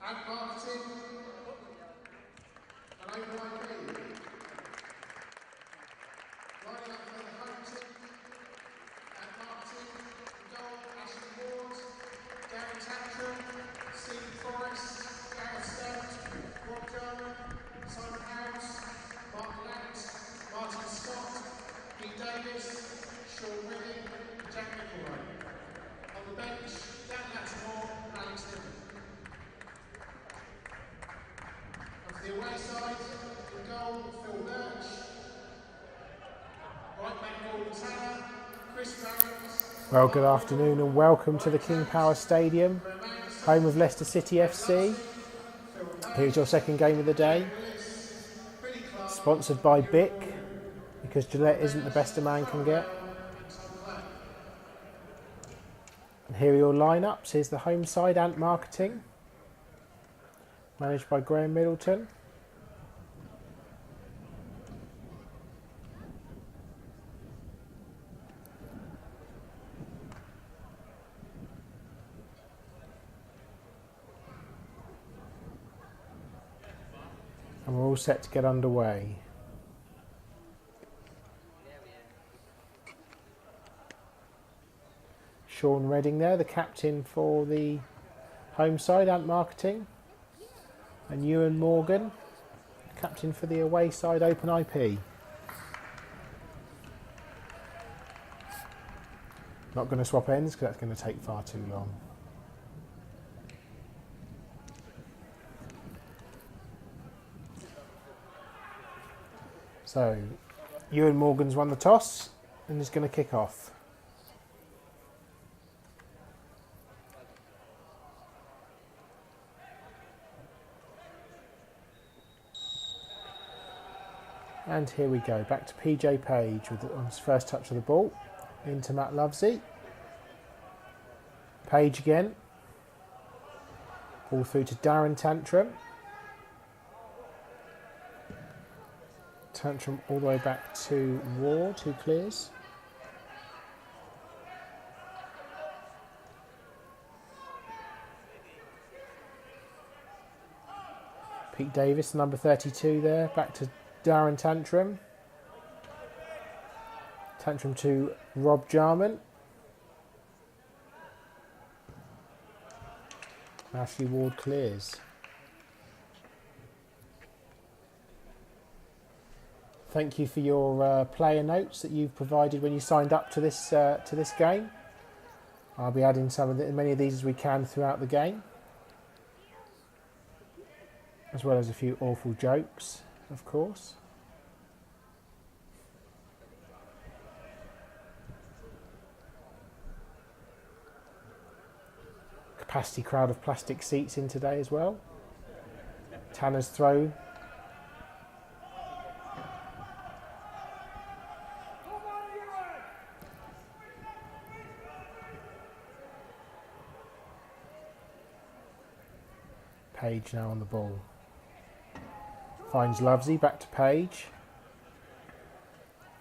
Ad marketing and open IP. Lining up for the home team. Ad marketing, goal, Ashley Ward, Gary Tantrum, Stephen Forrest, Gareth Stout, Rob Jarman, Simon House, Mark Lance, Martin Scott, Pete Davis, Sean Redding, Jack McElroy. On the bench, Dan Lattimore, Alex Niven. And for the away side, in goal, Phil Birch, right back Gordon Tanner, Chris Barrett. Well, good afternoon and welcome to the King Power Stadium, home of Leicester City FC. Here's your second game of the day, sponsored by Bic, because Gillette isn't the best a man can get. And here are your lineups. Here's the home side, Ant Marketing, managed by Graham Middleton. And we're all set to get underway. Sean Redding there, the captain for the home side, Ant Marketing. And Ewan Morgan, captain for the away side, Open IP. Not going to swap ends because that's going to take far too long. So, Ewan Morgan's won the toss and is going to kick off. And here we go, back to PJ Page on his first touch of the ball, into Matt Lovesey. Page again, ball through to Darren Tantrum. Tantrum all the way back to Ward, who clears. Pete Davis, number 32 there, back to Darren Tantrum. Tantrum to Rob Jarman. Ashley Ward clears. Thank you for your player notes that you've provided when you signed up to this game. I'll be adding many of these as we can throughout the game, as well as a few awful jokes, of course. Capacity crowd of plastic seats in today as well. Tanner's throw. Page now on the ball. Finds Lovesey, back to Page.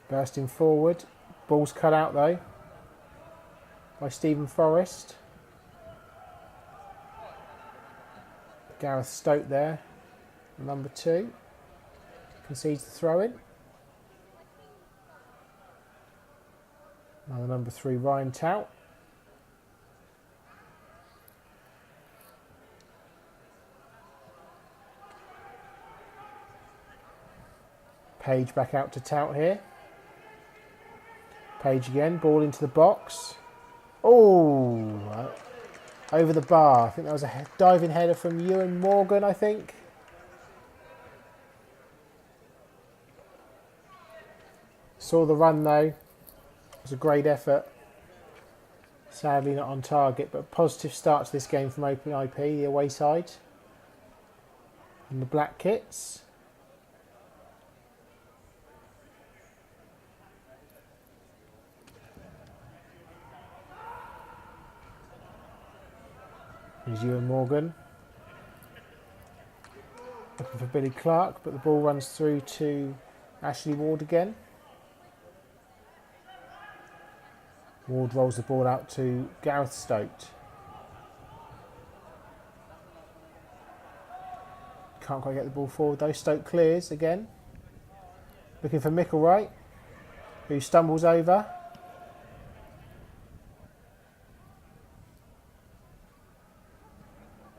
Bursting forward. Ball's cut out though by Stephen Forrest. Gareth Stoke there, number 2. Concedes the throw in. Now the number 3, Ryan Tout. Page back out to Tout here. Page again, ball into the box. Oh, over the bar. I think that was a diving header from Ewan Morgan, I think. Saw the run though. It was a great effort. Sadly not on target, but a positive start to this game from Open IP, the away side. And the black kits. Here's Ewan Morgan. Looking for Billy Clark, but the ball runs through to Ashley Ward again. Ward rolls the ball out to Gareth Stoke. Can't quite get the ball forward though. Stoke clears again. Looking for Micklewright, who stumbles over.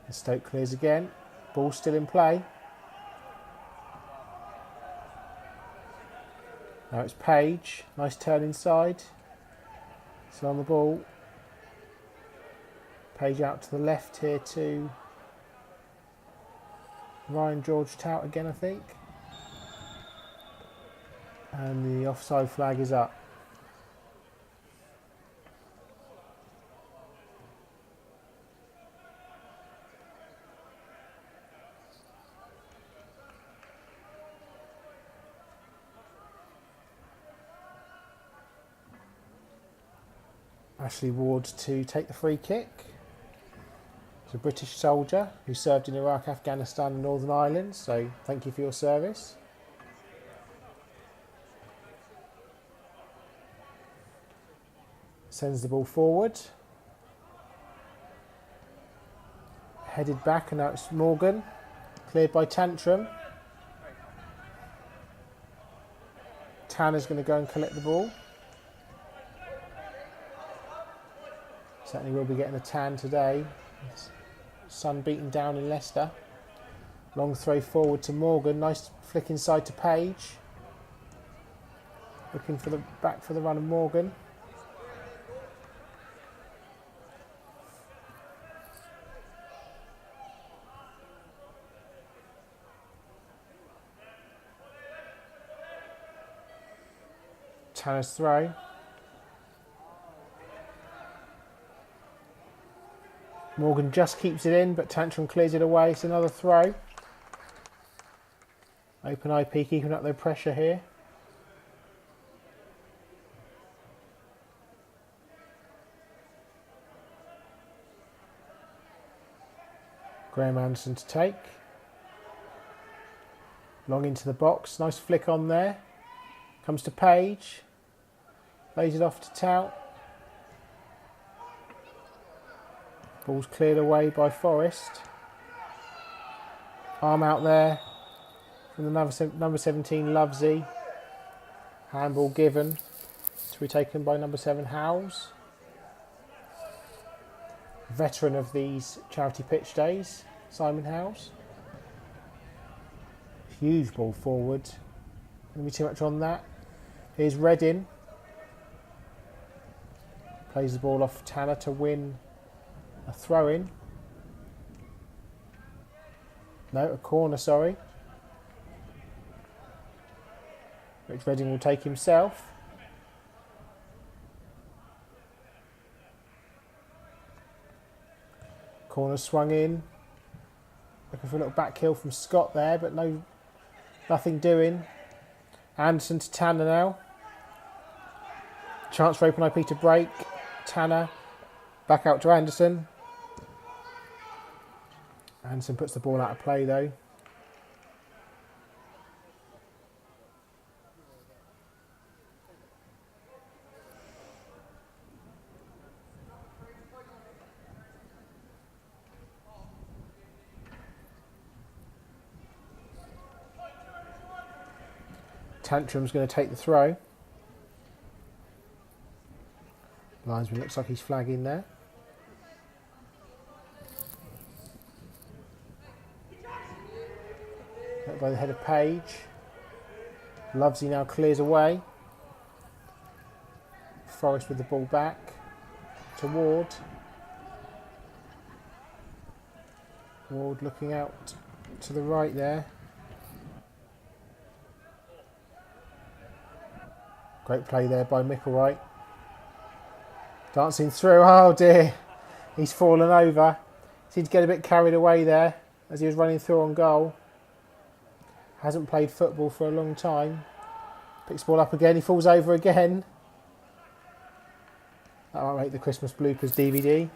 And Stoke clears again. Ball still in play. Now it's Page. Nice turn inside. Still on the ball. Page out to the left here to Ryan George Tout again, I think. And the offside flag is up. Ashley Ward to take the free kick. He's a British soldier who served in Iraq, Afghanistan and Northern Ireland, so thank you for your service. Sends the ball forward. Headed back, and now it's Morgan. Cleared by Tantrum. Tanner's going to go and collect the ball. Certainly will be getting a tan today. Sun beaten down in Leicester. Long throw forward to Morgan. Nice flick inside to Page. Looking for the back for the run of Morgan. Tanner's throw. Morgan just keeps it in, but Tantrum clears it away. It's another throw. Open IP keeping up their pressure here. Graham Anderson to take. Long into the box. Nice flick on there. Comes to Page. Lays it off to Tout. Ball's cleared away by Forrest. Arm out there from the number 17, Lovesey. Handball given to be taken by number 7, Howes. Veteran of these charity pitch days, Simon Howes. Huge ball forward. Don't be too much on that. Here's Reddin. Plays the ball off Tanner to win a throw-in. No, a corner, sorry. Which Redding will take himself. Corner swung in. Looking for a little back heel from Scott there, but nothing doing. Anderson to Tanner now. Chance for open IP to break. Tanner back out to Anderson. Anderson puts the ball out of play though. Tantrum's going to take the throw. Linesman looks like he's flagging there. By the head of Page. Lovesey now clears away. Forrest with the ball back to Ward. Ward looking out to the right there. Great play there by Micklewright. Dancing through. Oh dear. He's fallen over. Seemed to get a bit carried away there as he was running through on goal. Hasn't played football for a long time. Picks the ball up again. He falls over again. That might make the Christmas bloopers DVD.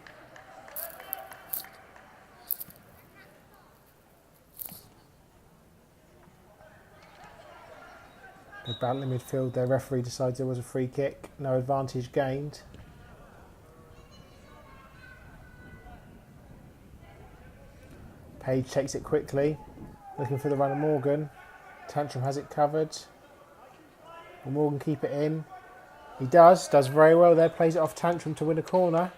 The battle in midfield. Their referee decides there was a free kick. No advantage gained. Page takes it quickly. Looking for the run of Morgan. Tantrum has it covered. Will Morgan keep it in? He does very well there. Plays it off Tantrum to win a corner.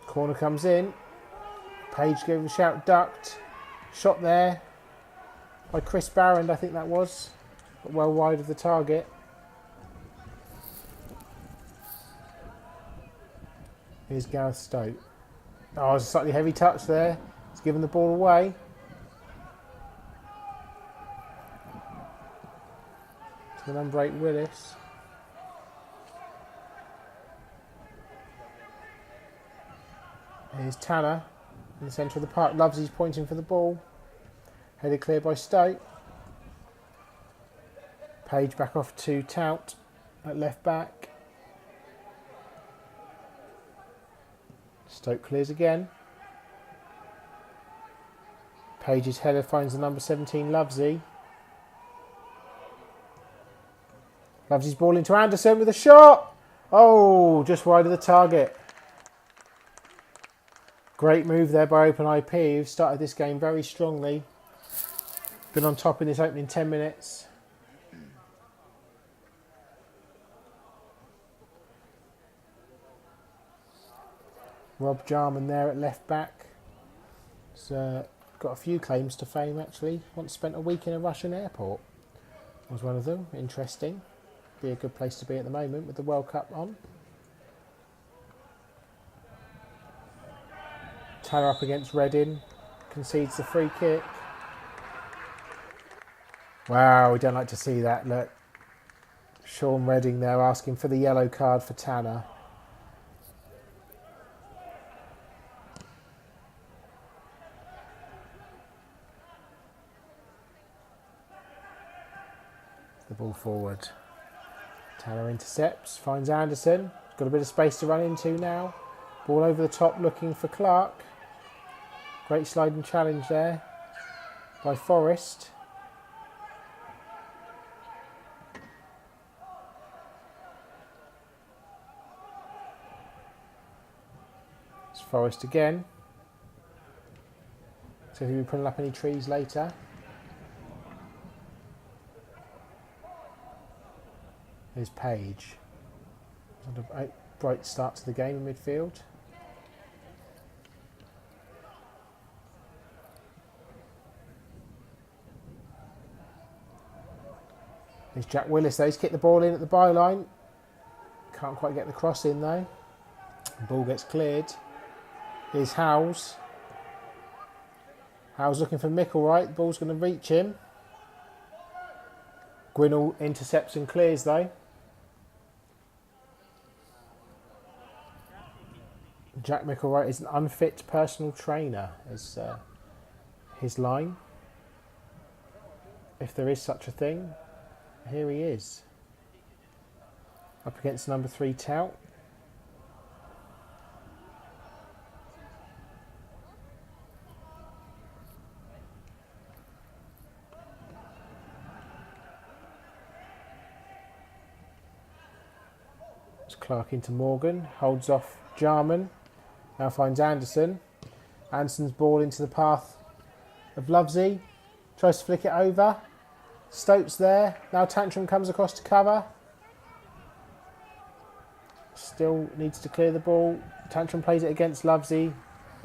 Corner comes in. Page gave a shout, ducked. Shot there by Chris Barrand, I think that was. But well wide of the target. Here's Gareth Stoke. Oh, it's a slightly heavy touch there. He's given the ball away. To the number 8, Willis. Here's Tanner in the centre of the park. Lovesy's pointing for the ball. Headed clear by Stoke. Page back off to Tout at left back. Stoke clears again. Page's header finds the number 17, Lovesy. Lovesy's ball into Anderson with a shot. Oh, just wide of the target. Great move there by OpenIP, who've started this game very strongly. Been on top in this opening 10 minutes. Rob Jarman there at left back. He's got a few claims to fame actually. Once spent a week in a Russian airport. Was one of them. Interesting. Be a good place to be at the moment with the World Cup on. Tanner up against Reading. Concedes the free kick. Wow, we don't like to see that. Look. Sean Reading there asking for the yellow card for Tanner. The ball forward. Tanner intercepts, finds Anderson. Got a bit of space to run into now. Ball over the top looking for Clark. Great sliding challenge there by Forrest. It's Forrest again. So he'll be pulling up any trees later. Here's Page. A bright start to the game in midfield. Here's Jack Willis though. He's kicked the ball in at the byline. Can't quite get the cross in though. The ball gets cleared. Here's Howes. Howes looking for Micklewright. The ball's going to reach him. Grinnell intercepts and clears though. Jack Micklewright is an unfit personal trainer, is his line. If there is such a thing, here he is. Up against number 3, Tout. It's Clark into Morgan, holds off Jarman. Now finds Anderson. Anderson's ball into the path of Lovesy. Tries to flick it over. Stokes there. Now Tantrum comes across to cover. Still needs to clear the ball. Tantrum plays it against Lovesy.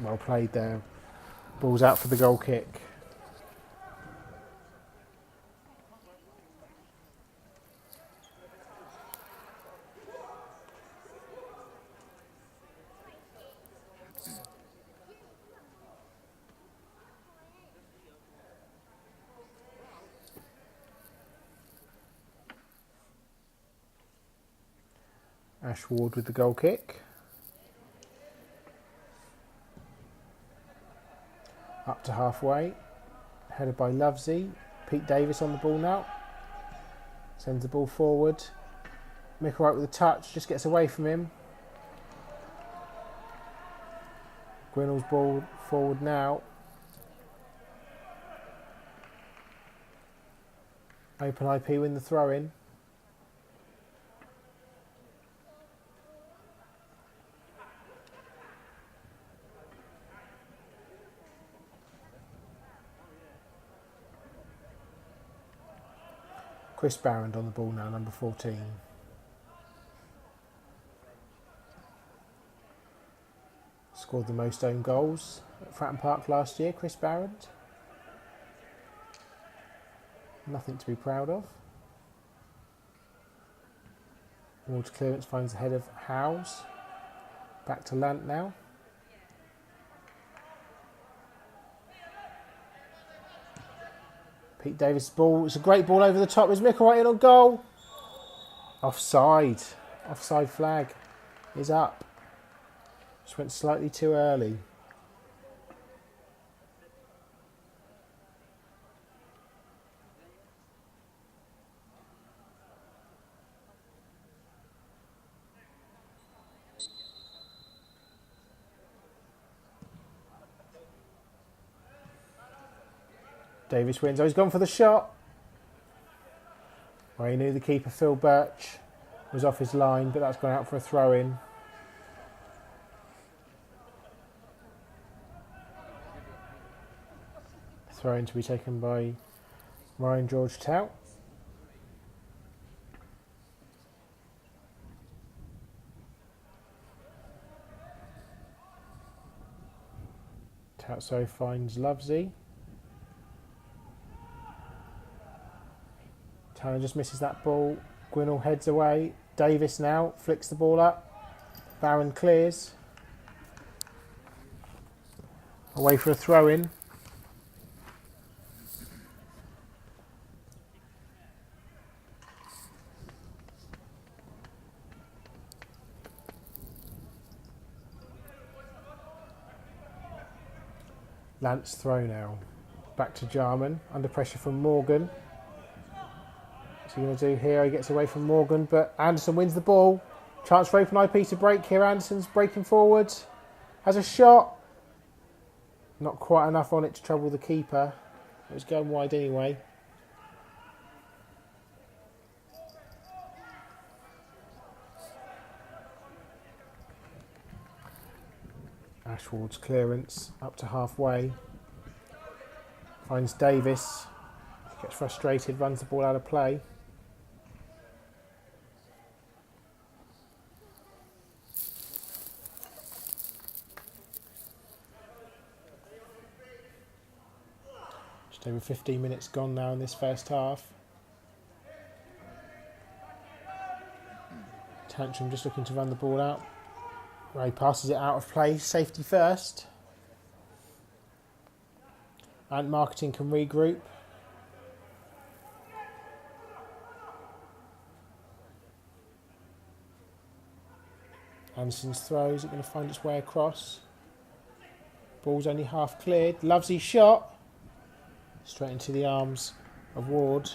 Well played there. Ball's out for the goal kick. Ash Ward with the goal kick. Up to halfway. Headed by Lovesy. Pete Davis on the ball now. Sends the ball forward. Micklewright with a touch. Just gets away from him. Grinnell's ball forward now. OpenIP win the throw in. Chris Barrand on the ball now, number 14. Scored the most own goals at Fratton Park last year, Chris Barrand. Nothing to be proud of. Ward's clearance finds the head of Howes. Back to Lant now. Pete Davis' ball. It's a great ball over the top. Is Micklewright in on goal? Offside. Offside flag is up. Just went slightly too early. Davis wins. Oh, he's gone for the shot. Well, he knew the keeper, Phil Birch, was off his line, but that's gone out for a throw-in. Throw-in to be taken by Ryan George Tout. Tout so finds Lovesey. Tanner just misses that ball. Gwinnell heads away. Davis now flicks the ball up. Barron clears. Away for a throw-in. Lance throw now. Back to Jarman. Under pressure from Morgan. What's he going to do here? He gets away from Morgan, but Anderson wins the ball. Chance for Open IP to break here. Anderson's breaking forward. Has a shot. Not quite enough on it to trouble the keeper. It was going wide anyway. Ashward's clearance up to halfway. Finds Davis. Gets frustrated, runs the ball out of play. Just over 15 minutes gone now in this first half. Tantrum just looking to run the ball out. Ray passes it out of play, safety first. And Marketing can regroup. Anderson's throw, is it going to find its way across? Ball's only half cleared. Lovesey shot. Straight into the arms of Ward.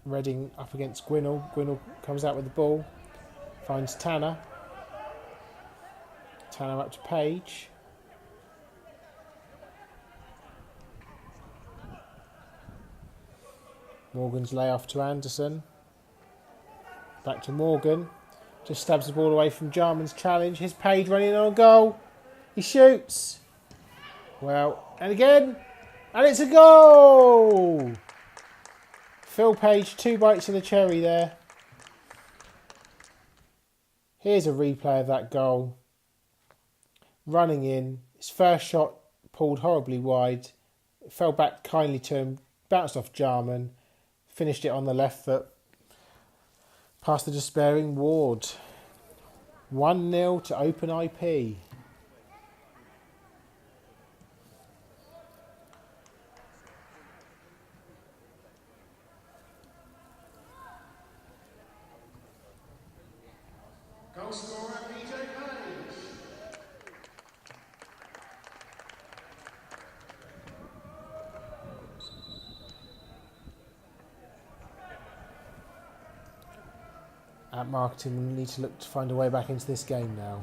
Reading up against Gwinnell. Gwinnell comes out with the ball. Finds Tanner. Tanner up to Page. Morgan's layoff to Anderson. Back to Morgan. Just stabs the ball away from Jarman's challenge. Here's Page running on a goal. He shoots. Well, and again. And it's a goal! Phil Page, 2 bites of the cherry there. Here's a replay of that goal. Running in. His first shot pulled horribly wide. It fell back kindly to him. Bounced off Jarman. Finished it on the left foot. Past the despairing Ward. 1-0 to Open IP. Goal scorer, PJ Page. At Marketing, we need to look to find a way back into this game now.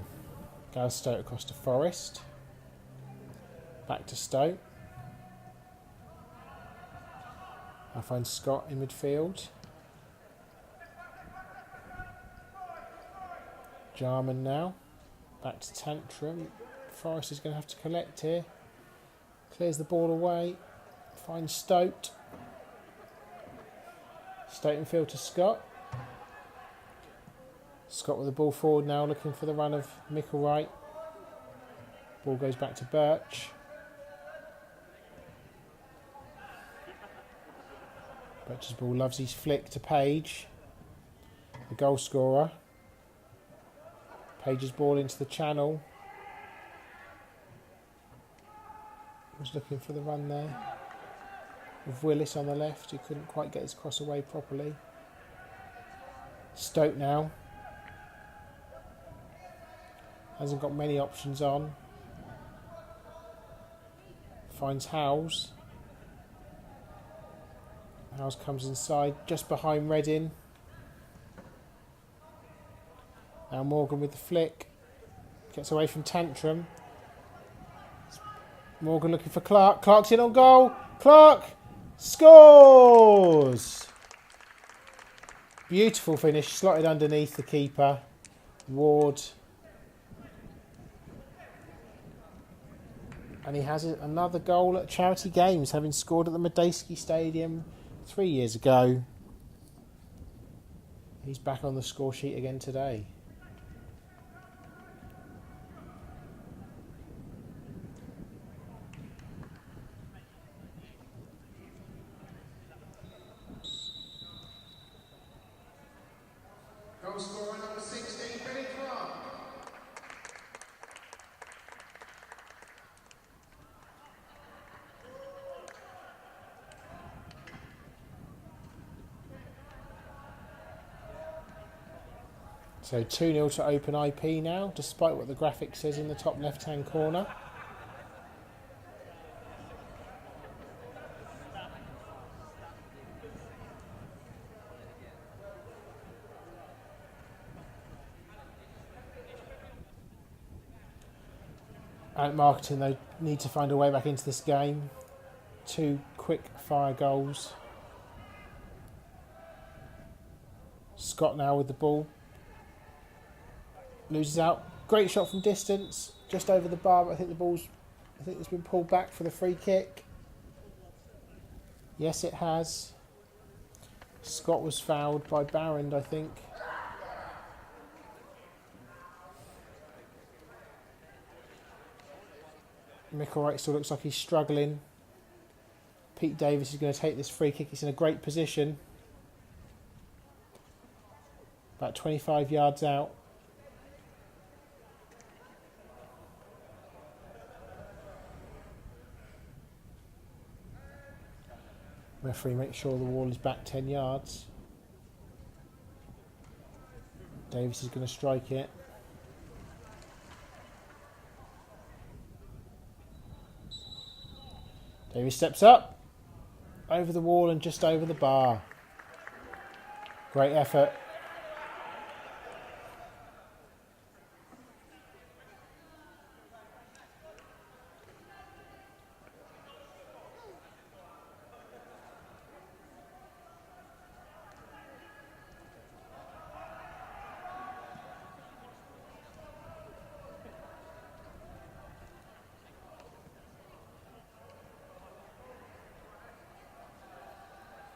Gareth Stoke across to Forest. Back to Stoke. I find Scott in midfield. Jarman now. Back to Tantrum. Forrest is going to have to collect here. Clears the ball away. Finds Stote. Stote and field to Scott. Scott with the ball forward now, looking for the run of Micklewright. Ball goes back to Birch. Birch's ball loves his flick to Page, the goal scorer. Page's ball into the channel. Was looking for the run there. With Willis on the left, who couldn't quite get his cross away properly. Stoke now. Hasn't got many options on. Finds Howes. Howes comes inside, just behind Reddin. Now Morgan with the flick. Gets away from Tantrum. Morgan looking for Clark. Clark's in on goal. Clark scores! Beautiful finish. Slotted underneath the keeper. Ward. And he has another goal at charity games, having scored at the Medeski Stadium 3 years ago. He's back on the score sheet again today. Goal scorer number 16, Billy Clark. So 2-0 to Open IP now, despite what the graphic says in the top left-hand corner. Ant Marketing, they need to find a way back into this game. 2 quick fire goals. Scott now with the ball. Loses out. Great shot from distance. Just over the bar, but I think it's been pulled back for the free kick. Yes, it has. Scott was fouled by Barrand, I think. Micklewright still looks like he's struggling. Pete Davis is going to take this free kick. He's in a great position. About 25 yards out. Referee makes sure the wall is back 10 yards. Davis is going to strike it. Davis steps up. Over the wall and just over the bar. Great effort.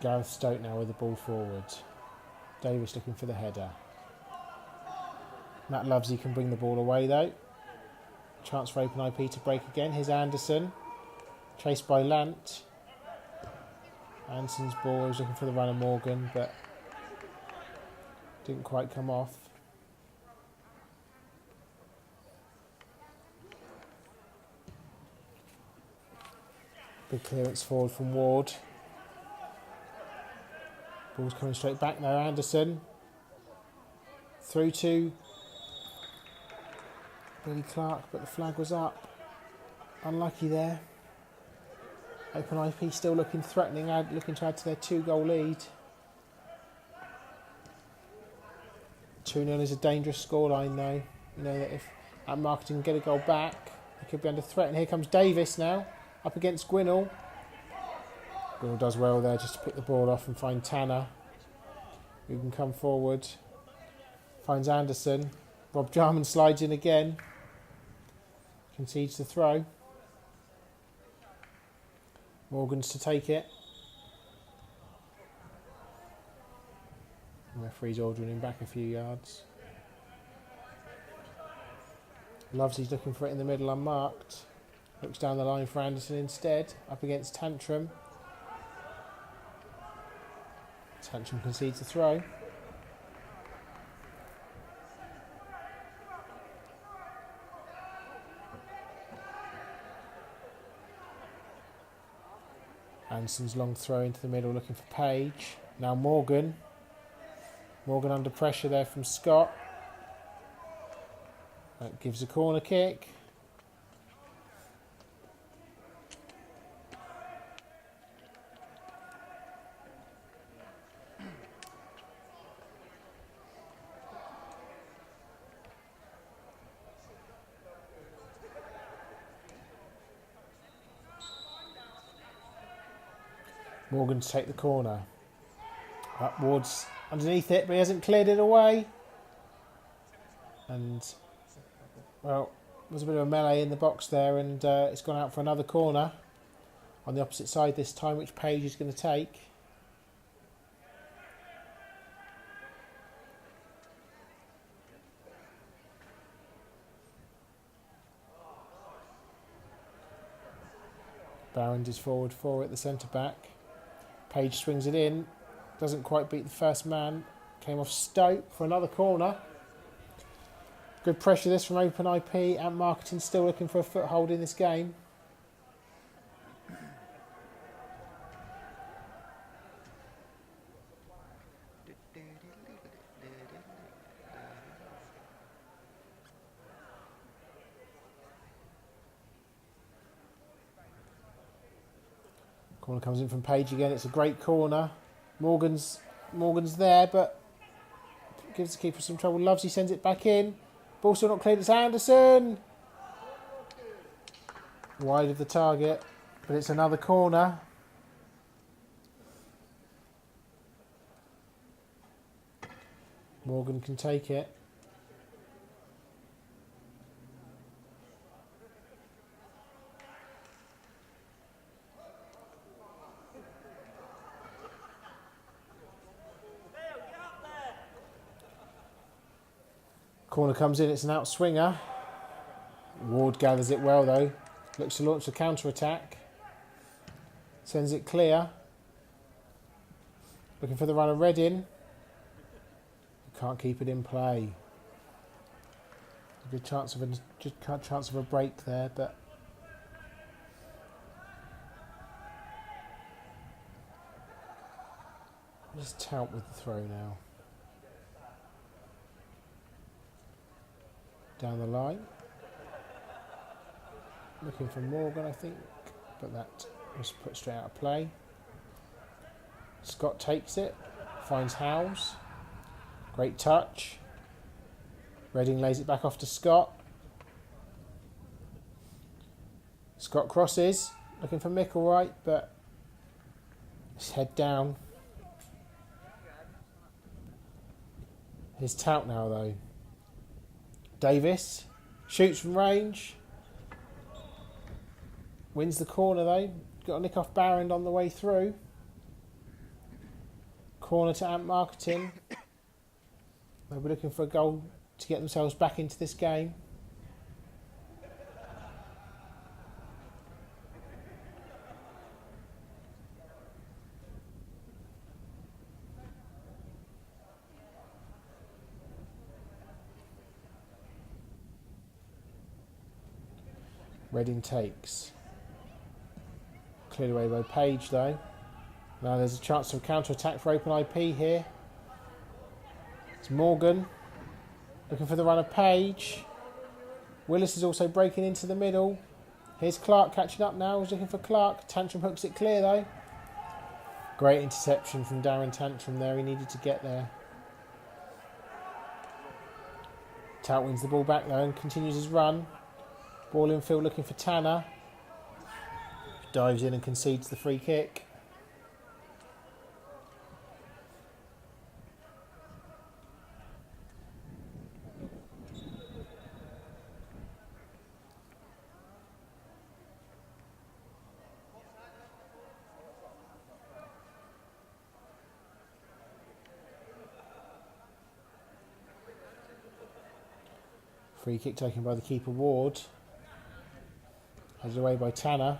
Gareth Stoke now with the ball forward. Davis looking for the header. Matt Lovesey can bring the ball away though. Chance for Open IP to break again. Here's Anderson. Chased by Lant. Anderson's ball was looking for the run of Morgan, but didn't quite come off. Big clearance forward from Ward. Ball's coming straight back now. Anderson. Through to Billy Clark, but the flag was up. Unlucky there. Open IP still looking threatening, looking to add to their 2-goal lead. 2-0 is a dangerous scoreline though. You know that if Ant Marketing can get a goal back, they could be under threat. And here comes Davis now, up against Gwinnell. Gwinnell does well there just to pick the ball off and find Tanner, who can come forward. Finds Anderson. Rob Jarman slides in again. Concedes the throw. Morgan's to take it. The referee's ordering him back a few yards. Lovesy's looking for it in the middle unmarked. Looks down the line for Anderson instead. Up against Tantrum. Tantrum concedes the throw. Anderson's long throw into the middle looking for Page. Now Morgan. Morgan under pressure there from Scott. That gives a corner kick. Morgan to take the corner. Upwards underneath it, but he hasn't cleared it away. And, well, there's a bit of a melee in the box there, and it's gone out for another corner on the opposite side this time, which Page is going to take. Barrons is forward for it, the centre back. Page swings it in, doesn't quite beat the first man. Came off Stoke for another corner. Good pressure this from Open IP, and Marketing still looking for a foothold in this game. Corner comes in from Page again. It's a great corner. Morgan's there, but gives the keeper some trouble. Lovesy sends it back in. Ball still not cleared. It's Anderson. Wide of the target, but it's another corner. Morgan can take it. Corner comes in, it's an outswinger. Ward gathers it well though. Looks to launch the counter-attack. Sends it clear. Looking for the runner Reddin. Can't keep it in play. A good chance of a break there, but just Tout with the throw now. Down the line. Looking for Morgan, I think, but that was put straight out of play. Scott takes it, finds Howes. Great touch. Redding lays it back off to Scott. Scott crosses, looking for Mick all right, but his head down. His Tout now though. Davis shoots from range. Wins the corner though. Got a nick off Barron on the way through. Corner to Ant Marketing. They'll be looking for a goal to get themselves back into this game. Redding takes. Cleared away by Page though. Now there's a chance of a counter-attack for Open IP here. It's Morgan looking for the runner Page. Willis is also breaking into the middle. Here's Clark catching up now. He's looking for Clark. Tantrum hooks it clear though. Great interception from Darren Tantrum there. He needed to get there. Tout wins the ball back though and continues his run. Ball in field looking for Tanner. Dives in and concedes the free kick. Free kick taken by the keeper Ward. Headed away by Tanner.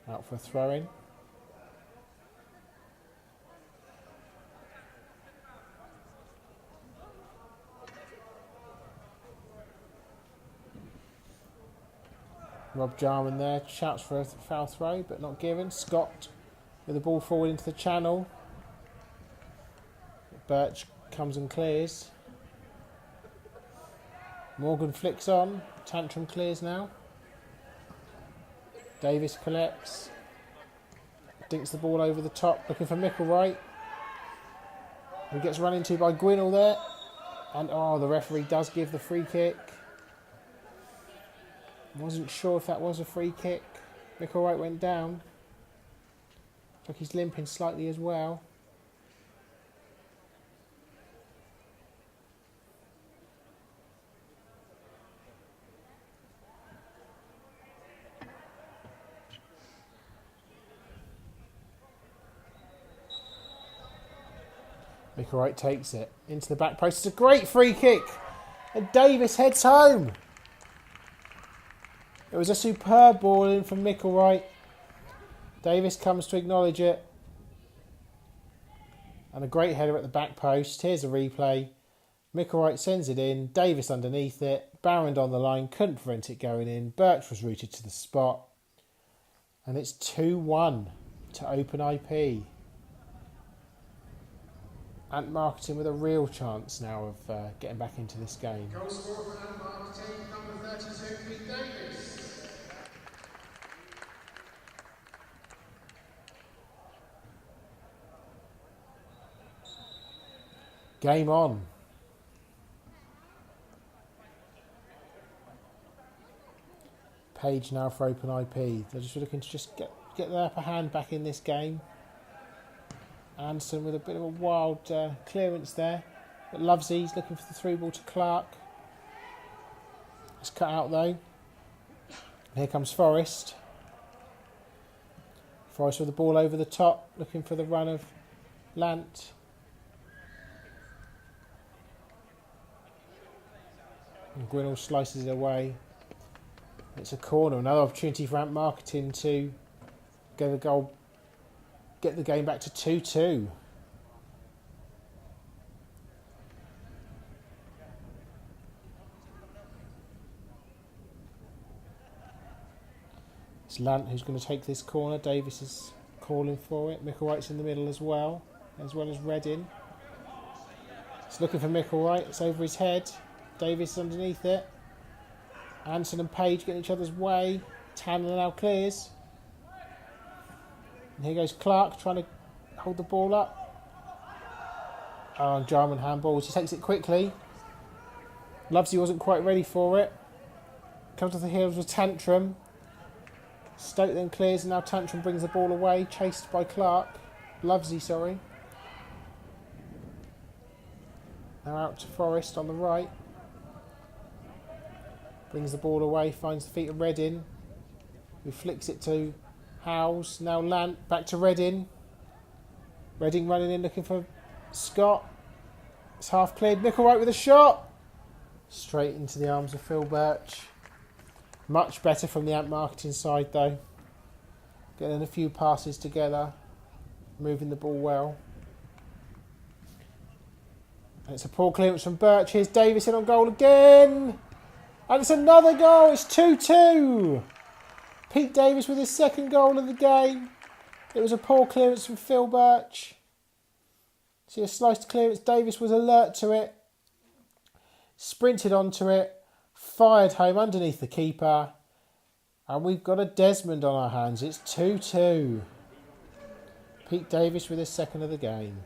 Out for a throw-in. Rob Jarman there, shouts for a foul throw, but not given. Scott with the ball forward into the channel. Birch comes and clears. Morgan flicks on. Tantrum clears now. Davis collects. Dinks the ball over the top, looking for Micklewright. He gets run into by Gwinnell there. And the referee does give the free kick. Wasn't sure if that was a free kick. Micklewright went down. Looks like he's limping slightly as well. Micklewright takes it into the back post. It's a great free kick. And Davis heads home. It was a superb ball in from Micklewright. Davis comes to acknowledge it. And a great header at the back post. Here's a replay. Micklewright sends it in. Davis underneath it. Barrand on the line. Couldn't prevent it going in. Birch was routed to the spot. And it's 2-1 to Open IP. Ant Marketing with a real chance now of getting back into this game. Goal scorer for Ant Marketing, number 32, Pete Davis. Game on. Page now for Open IP. They're just looking to get the upper hand back in this game. Anderson with a bit of a wild clearance there. But Lovesy's looking for the through ball to Clark. It's cut out though. Here comes Forrest. Forrest with the ball over the top, looking for the run of Lant. And Gwinnell slices it away. It's a corner. Another opportunity for Ant Marketing to get a goal. Get the game back to 2-2. It's Lant who's going to take this corner. Davis is calling for it. Micklewright's in the middle as well as Reddin. It's looking for Micklewright. It's over his head. Davis is underneath it. Anson and Page getting each other's way. Tanner now clears. And here goes Clark trying to hold the ball up. Oh, Jarman handballs. He takes it quickly. Lovesy wasn't quite ready for it. Comes to the heels with Tantrum. Stoke then clears and now Tantrum brings the ball away. Chased by Clark. Lovesy, sorry. Now out to Forrest on the right. Brings the ball away. Finds the feet of Reddin. Who flicks it to Howes. Now Lant. Back to Reddin. Redding running in looking for Scott. It's half cleared. Micklewright with a shot. Straight into the arms of Phil Birch. Much better from the Ant Marketing side though. Getting a few passes together. Moving the ball well. And it's a poor clearance from Birch. Here's Davis in on goal again. And it's another goal. It's 2-2. Pete Davis with his second goal of the game. It was a poor clearance from Phil Birch. See a sliced clearance. Davis was alert to it. Sprinted onto it. Fired home underneath the keeper. And we've got a Desmond on our hands. It's 2-2. Pete Davis with his second of the game.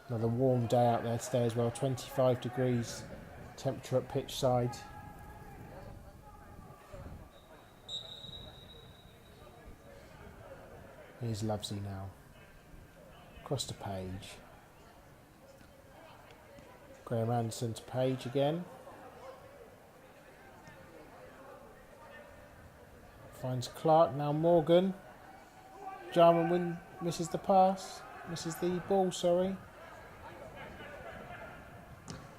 Another warm day out there today as well. 25 degrees temperature at pitch side. Here's Lovesy now. Across to Page. Graham Anderson to Page again. Finds Clark, now Morgan. Jarman misses the pass. Misses the ball, sorry.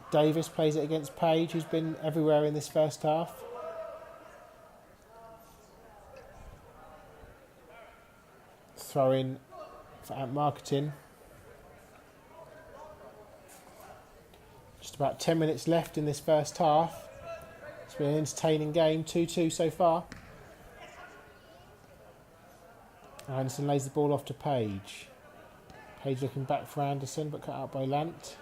Davis plays it against Page, who's been everywhere in this first half. Throw in for Ant Marketing. Just about 10 minutes left in this first half. It's been an entertaining game, 2-2 so far. Anderson lays the ball off to Page. Page looking back for Anderson, but cut out by Lant.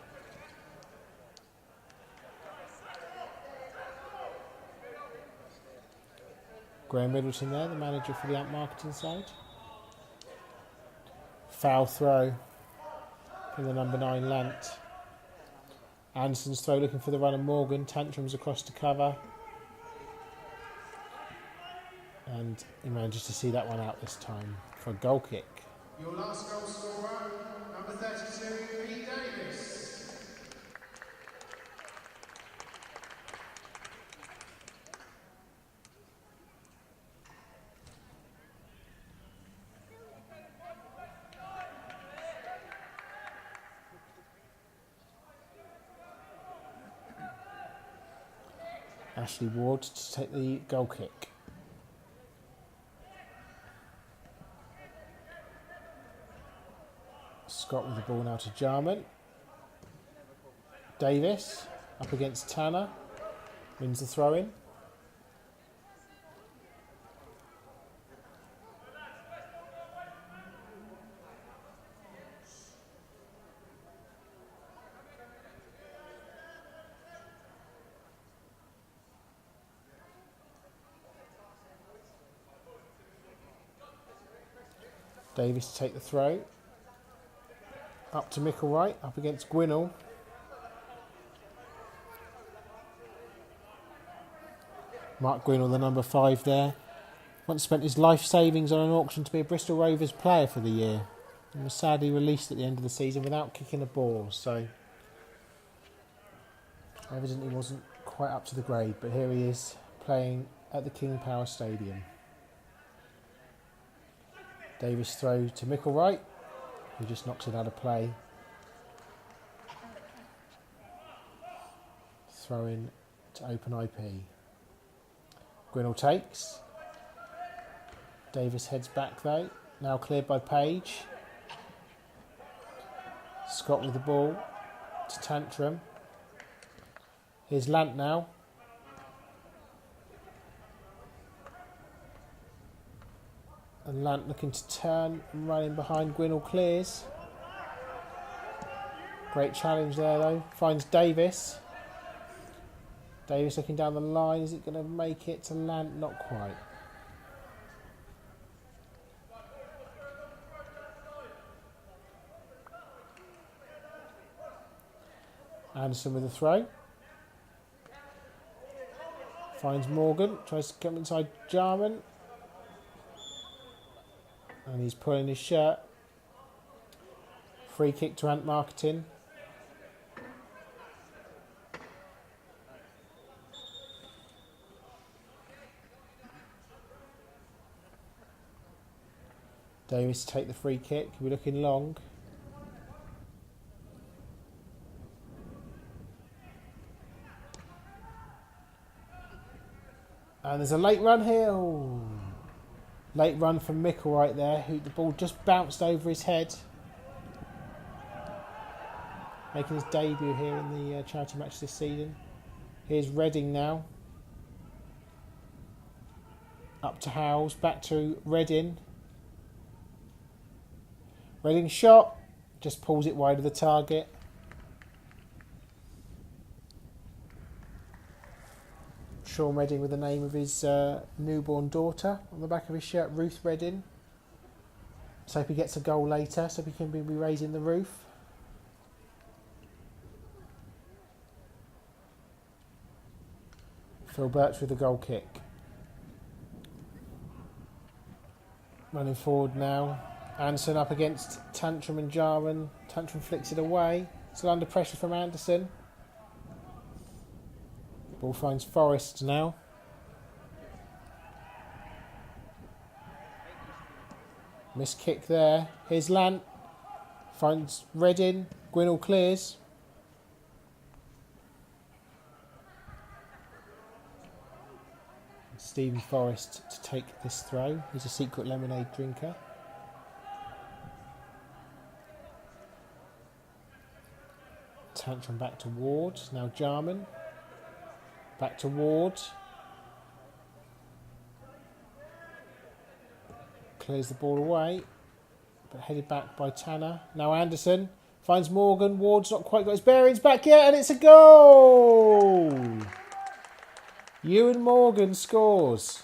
Graham Middleton there, the manager for the Ant Marketing side. Foul throw from the number 9 Lant. Anderson's throw looking for the runner Morgan. Tantrums across to cover. And he manages to see that one out this time for a goal kick. Your last goal scorer, number 32, Pete Davis. Ashley Ward to take the goal kick. Scott with the ball now to Jarman. Davis up against Tanner. Wins the throw in. Davis to take the throw. Up to Micklewright, up against Gwinnell. Mark Gwinnell, the number 5 there. Once spent his life savings on an auction to be a Bristol Rovers player for the year. And was sadly released at the end of the season without kicking a ball. So evidently wasn't quite up to the grade. But here he is playing at the King Power Stadium. Davis throw to Micklewright, who just knocks it out of play. Throw in to open IP. Gwinnell takes. Davis heads back though. Now cleared by Page. Scott with the ball to Tantrum. Here's Lant now. And Lant looking to turn and running behind. Gwinnell clears. Great challenge there though. Finds Davis. Davis looking down the line. Is it going to make it to Lant? Not quite. Anderson with a throw. Finds Morgan. Tries to come inside Jarman. And he's pulling his shirt. Free kick to Ant Marketing. Davis to take the free kick. We're looking long. And there's a late run here. Ooh. Late run from Micklewright there, who the ball just bounced over his head. Making his debut here in the charity match this season. Here's Reading now. Up to Howes, back to Reading. Reading shot, just pulls it wide of the target. Sean Reading with the name of his newborn daughter on the back of his shirt, Ruth Reading. Let's hope he gets a goal later so he can be raising the roof. Phil Birch with the goal kick. Running forward now. Anderson up against Tantrum and Jarman. Tantrum flicks it away. Still under pressure from Anderson. Ball finds Forrest now. Missed kick there. Here's Lant. Finds Reddin. Gwinnell clears. Stephen Forrest to take this throw. He's a secret lemonade drinker. Tantrum back to Ward. Now Jarman. Back to Ward. Clears the ball away. But headed back by Tanner. Now Anderson. Finds Morgan. Ward's not quite got his bearings back yet. And it's a goal! Ewan Morgan scores.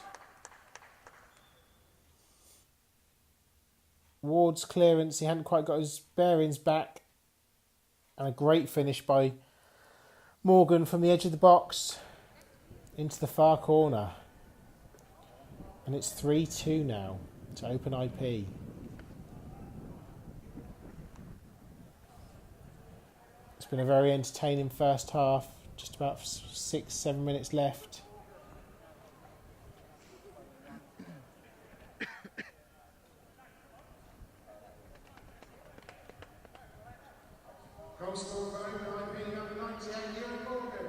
Ward's clearance. He hadn't quite got his bearings back. And a great finish by Morgan from the edge of the box into the far corner. And it's 3-2 now to Open IP. It's been a very entertaining first half. Just about 6-7 minutes left. Goal scored by Open IP number 98, Ewan Morgan.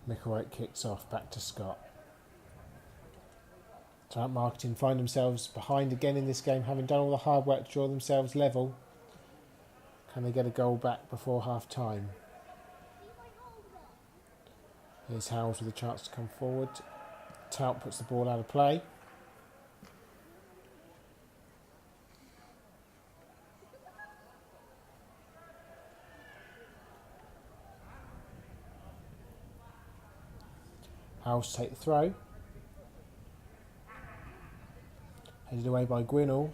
Micklewright kicks off, back to Scott. Giant Marketing find themselves behind again in this game, having done all the hard work to draw themselves level. Can they get a goal back before half time? Here's Howells with a chance to come forward. Tout puts the ball out of play. Howells take the throw. Headed away by Gwinnell.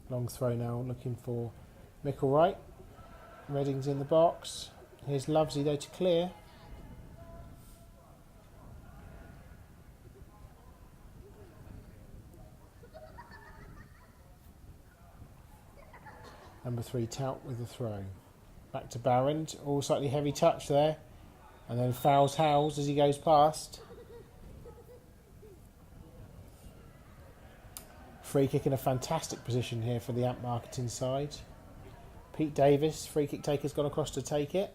Long throw now, looking for Micklewright. Redding's in the box. Here's Lovesey though to clear. Number 3, Tout with the throw. Back to Barrand. All slightly heavy touch there. And then fouls Howells as he goes past. Free kick in a fantastic position here for the Amp Marketing side. Pete Davis, free kick taker's gone across to take it.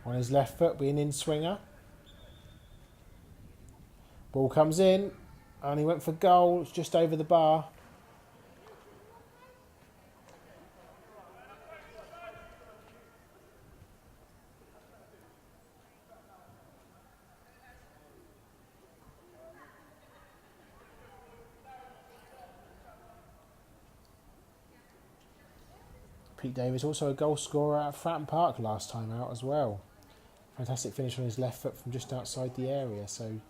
On his left foot, being in swinger. Ball comes in, and he went for goal. It's just over the bar. Pete Davis, also a goal scorer at Fratton Park last time out as well. Fantastic finish on his left foot from just outside the area. So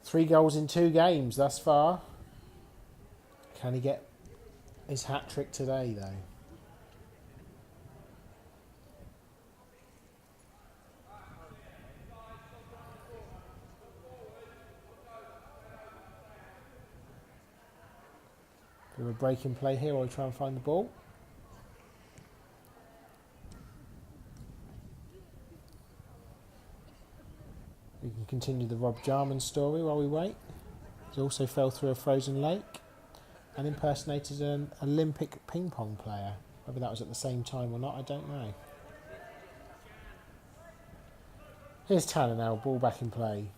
3 goals in 2 games thus far. Can he get his hat-trick today, though? Bit of a break in play here while we try and find the ball. We can continue the Rob Jarman story while we wait. He also fell through a frozen lake and impersonated an Olympic ping pong player. Whether that was at the same time or not, I don't know. Here's Tanner now, ball back in play.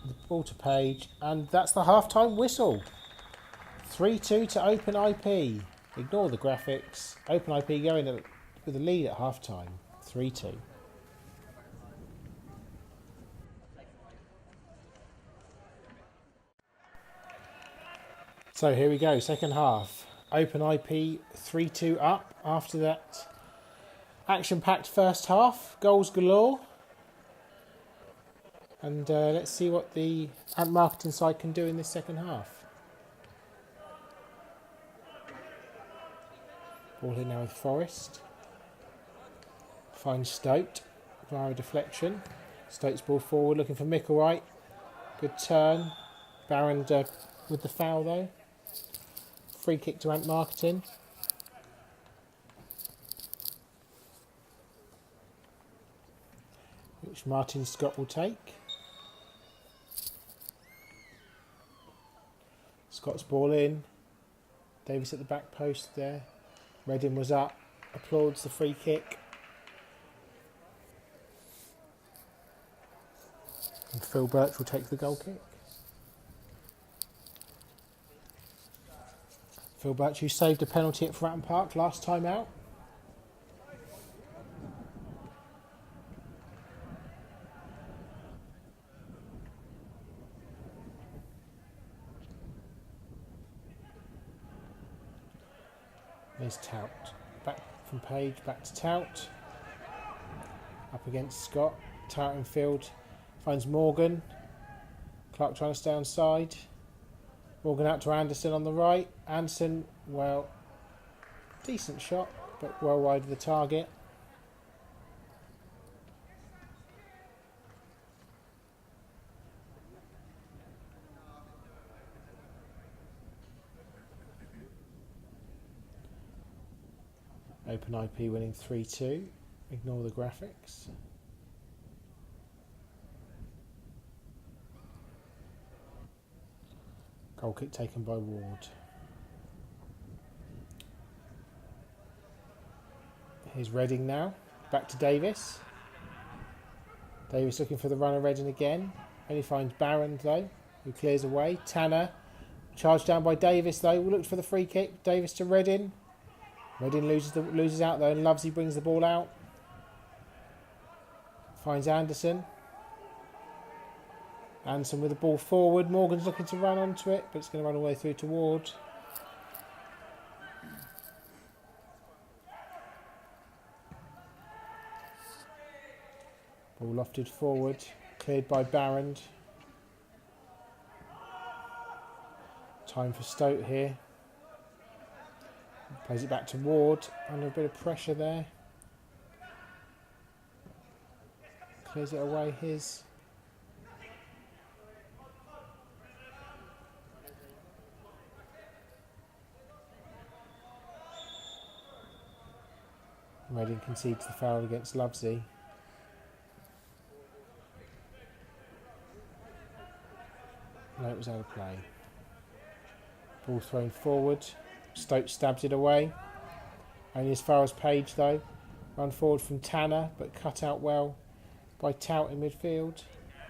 The ball to Page, and that's the half-time whistle. 3-2 to Open IP. Ignore the graphics. Open IP going with a lead at half-time. 3-2. So here we go, second half. Open IP 3-2 up after that action-packed first half. Goals galore. And let's see what the Ant Marketing side can do in this second half. Ball in now with Forest. Finds Stote via a deflection. Stote's ball forward looking for Micklewright. Good turn. Barron with the foul though. Free kick to Ant Marketing. Which Martin Scott will take. Scott's ball in. Davis at the back post there. Redding was up. Applauds the free kick. And Phil Birch will take the goal kick. Phil Birch, who saved a penalty at Fratton Park last time out. There's Tout. Back from Page, back to Tout. Up against Scott. Tout in field. Finds Morgan. Clark trying to stay on side. Morgan out to Anderson on the right. Anderson, well, decent shot, but well wide of the target. OpenIP winning 3-2. Ignore the graphics. Goal kick taken by Ward. Here's Redding now. Back to Davis. Davis looking for the runner Redding again. Only finds Barron though, who clears away. Tanner. Charged down by Davis though. Looks for the free kick. Davis to Redding. Redding loses out though, and Lovesey brings the ball out. Finds Anderson. Anderson with the ball forward. Morgan's looking to run onto it, but it's going to run all the way through to Ward. Ball lofted forward, cleared by Barron. Time for Stote here. Plays it back to Ward, under a bit of pressure there. Clears it away, his. Redding concedes the foul against Lovesey. No, it was out of play. Ball thrown forward. Stoke stabs it away. Only as far as Page though. Run forward from Tanner, but cut out well by Tout in midfield.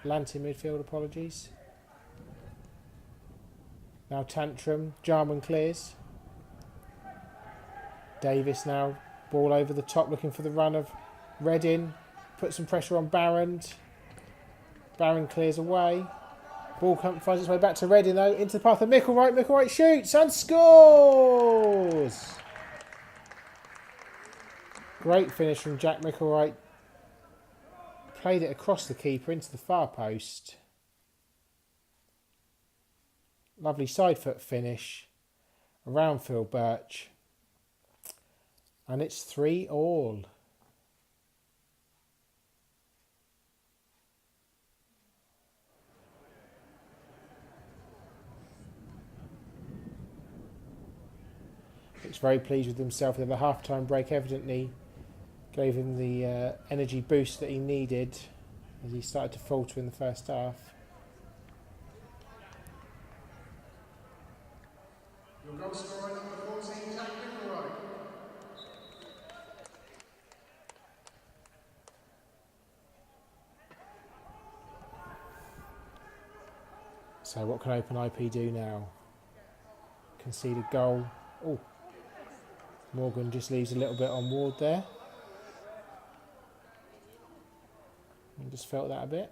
Lant in midfield, apologies. Now Tantrum. Jarman clears. Davis now. Ball over the top, looking for the run of Redding. Put some pressure on Barron. Barron clears away. Ball finds its way back to Redding though. Into the path of Micklewright. Micklewright shoots and scores! Great finish from Jack Micklewright. Played it across the keeper into the far post. Lovely side foot finish around Phil Birch. And it's 3-3. Looks very pleased with himself. The half-time break evidently gave him the energy boost that he needed as he started to falter in the first half. Your goal scorer number 14, Jack Micklewright. So what can OpenIP do now? Conceded goal. Oh, Morgan just leaves a little bit on Ward there. I just felt that a bit.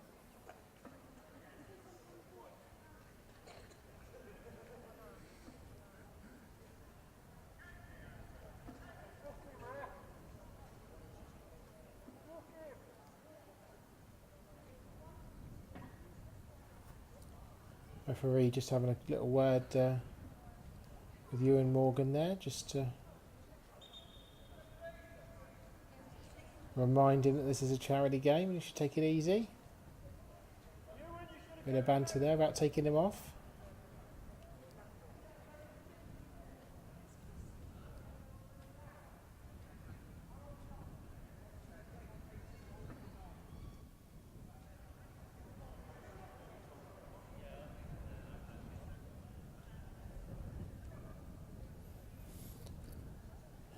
Referee just having a little word with Ewan Morgan there, just to remind him that this is a charity game and he should take it easy. Bit of banter there about taking him off.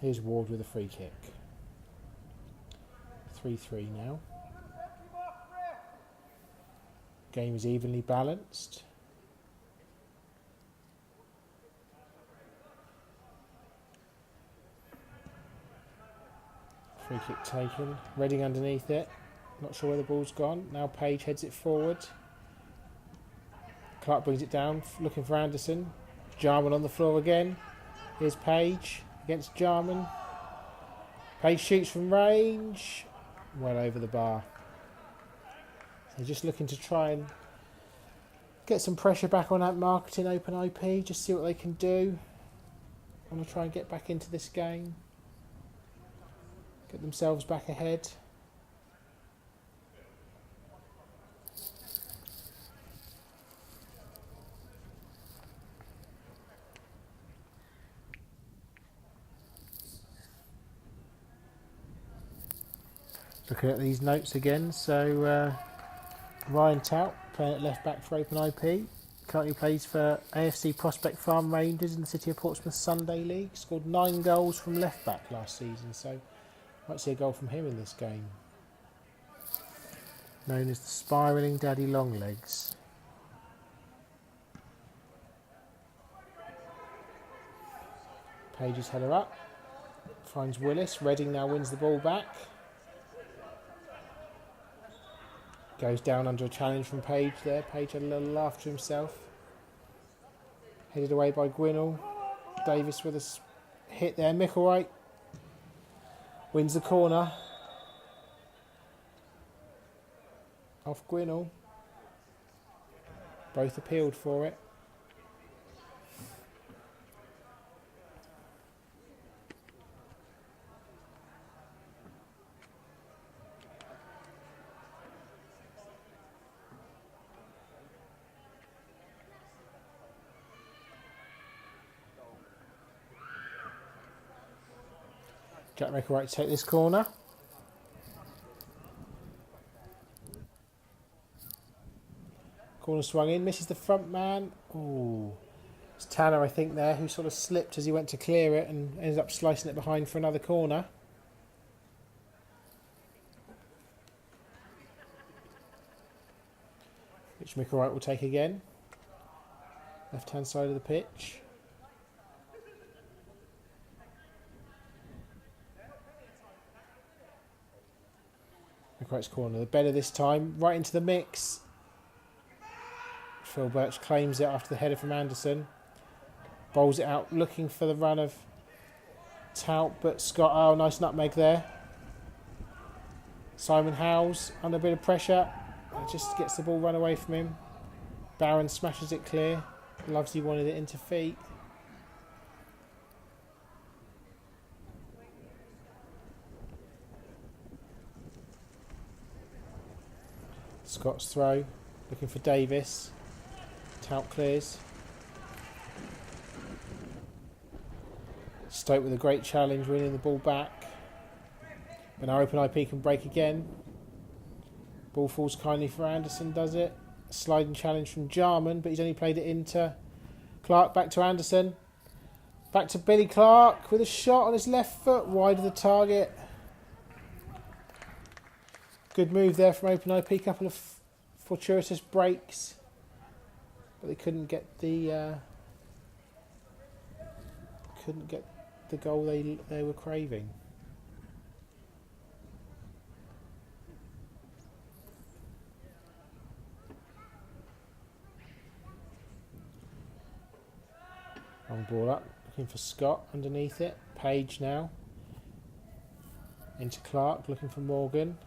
Here's Ward with a free kick. 3-3 now. Game is evenly balanced. Free kick taken. Reading underneath it. Not sure where the ball's gone. Now Page heads it forward. Clark brings it down, looking for Anderson. Jarman on the floor again. Here's Page against Jarman. Page shoots from range. Well over the bar. They're just looking to try and get some pressure back on that marketing open IP. Just see what they can do. Want to try and get back into this game. Get themselves back ahead. Looking at these notes again, so Ryan Tout playing at left back for Open IP. Currently plays for AFC Prospect Farm Rangers in the City of Portsmouth Sunday League. Scored 9 goals from left back last season, so might see a goal from him in this game. Known as the spiralling Daddy Longlegs. Page's header up. Finds Willis. Reading now wins the ball back. Goes down under a challenge from Page there. Page had a little laugh to himself. Headed away by Gwinnell. Davis with a hit there. Micklewright wins the corner. Off Gwinnell. Both appealed for it. Jack Micklewright to take this corner. Corner swung in, misses the front man. Ooh. It's Tanner, I think, there, who sort of slipped as he went to clear it and ended up slicing it behind for another corner. Which Micklewright will take again. Left-hand side of the pitch. Micklewright's corner, the better this time, right into the mix. Phil Birch claims it after the header from Anderson. Bowls it out, looking for the run of Tout, but Scott, oh, nice nutmeg there. Simon Howes under a bit of pressure, just gets the ball run away from him. Barron smashes it clear. Loves he wanted it into feet. Scott's throw, looking for Davis. Tout clears. Stoke with a great challenge, winning the ball back. But now Open IP can break again. Ball falls kindly for Anderson, does it? Sliding challenge from Jarman, but he's only played it into Clark. Back to Anderson. Back to Billy Clark with a shot on his left foot, wide of the target. Good move there from Open IP. Couple of fortuitous breaks, but they couldn't get the goal they were craving. Long ball up, looking for Scott underneath it. Page now into Clark, looking for Morgan.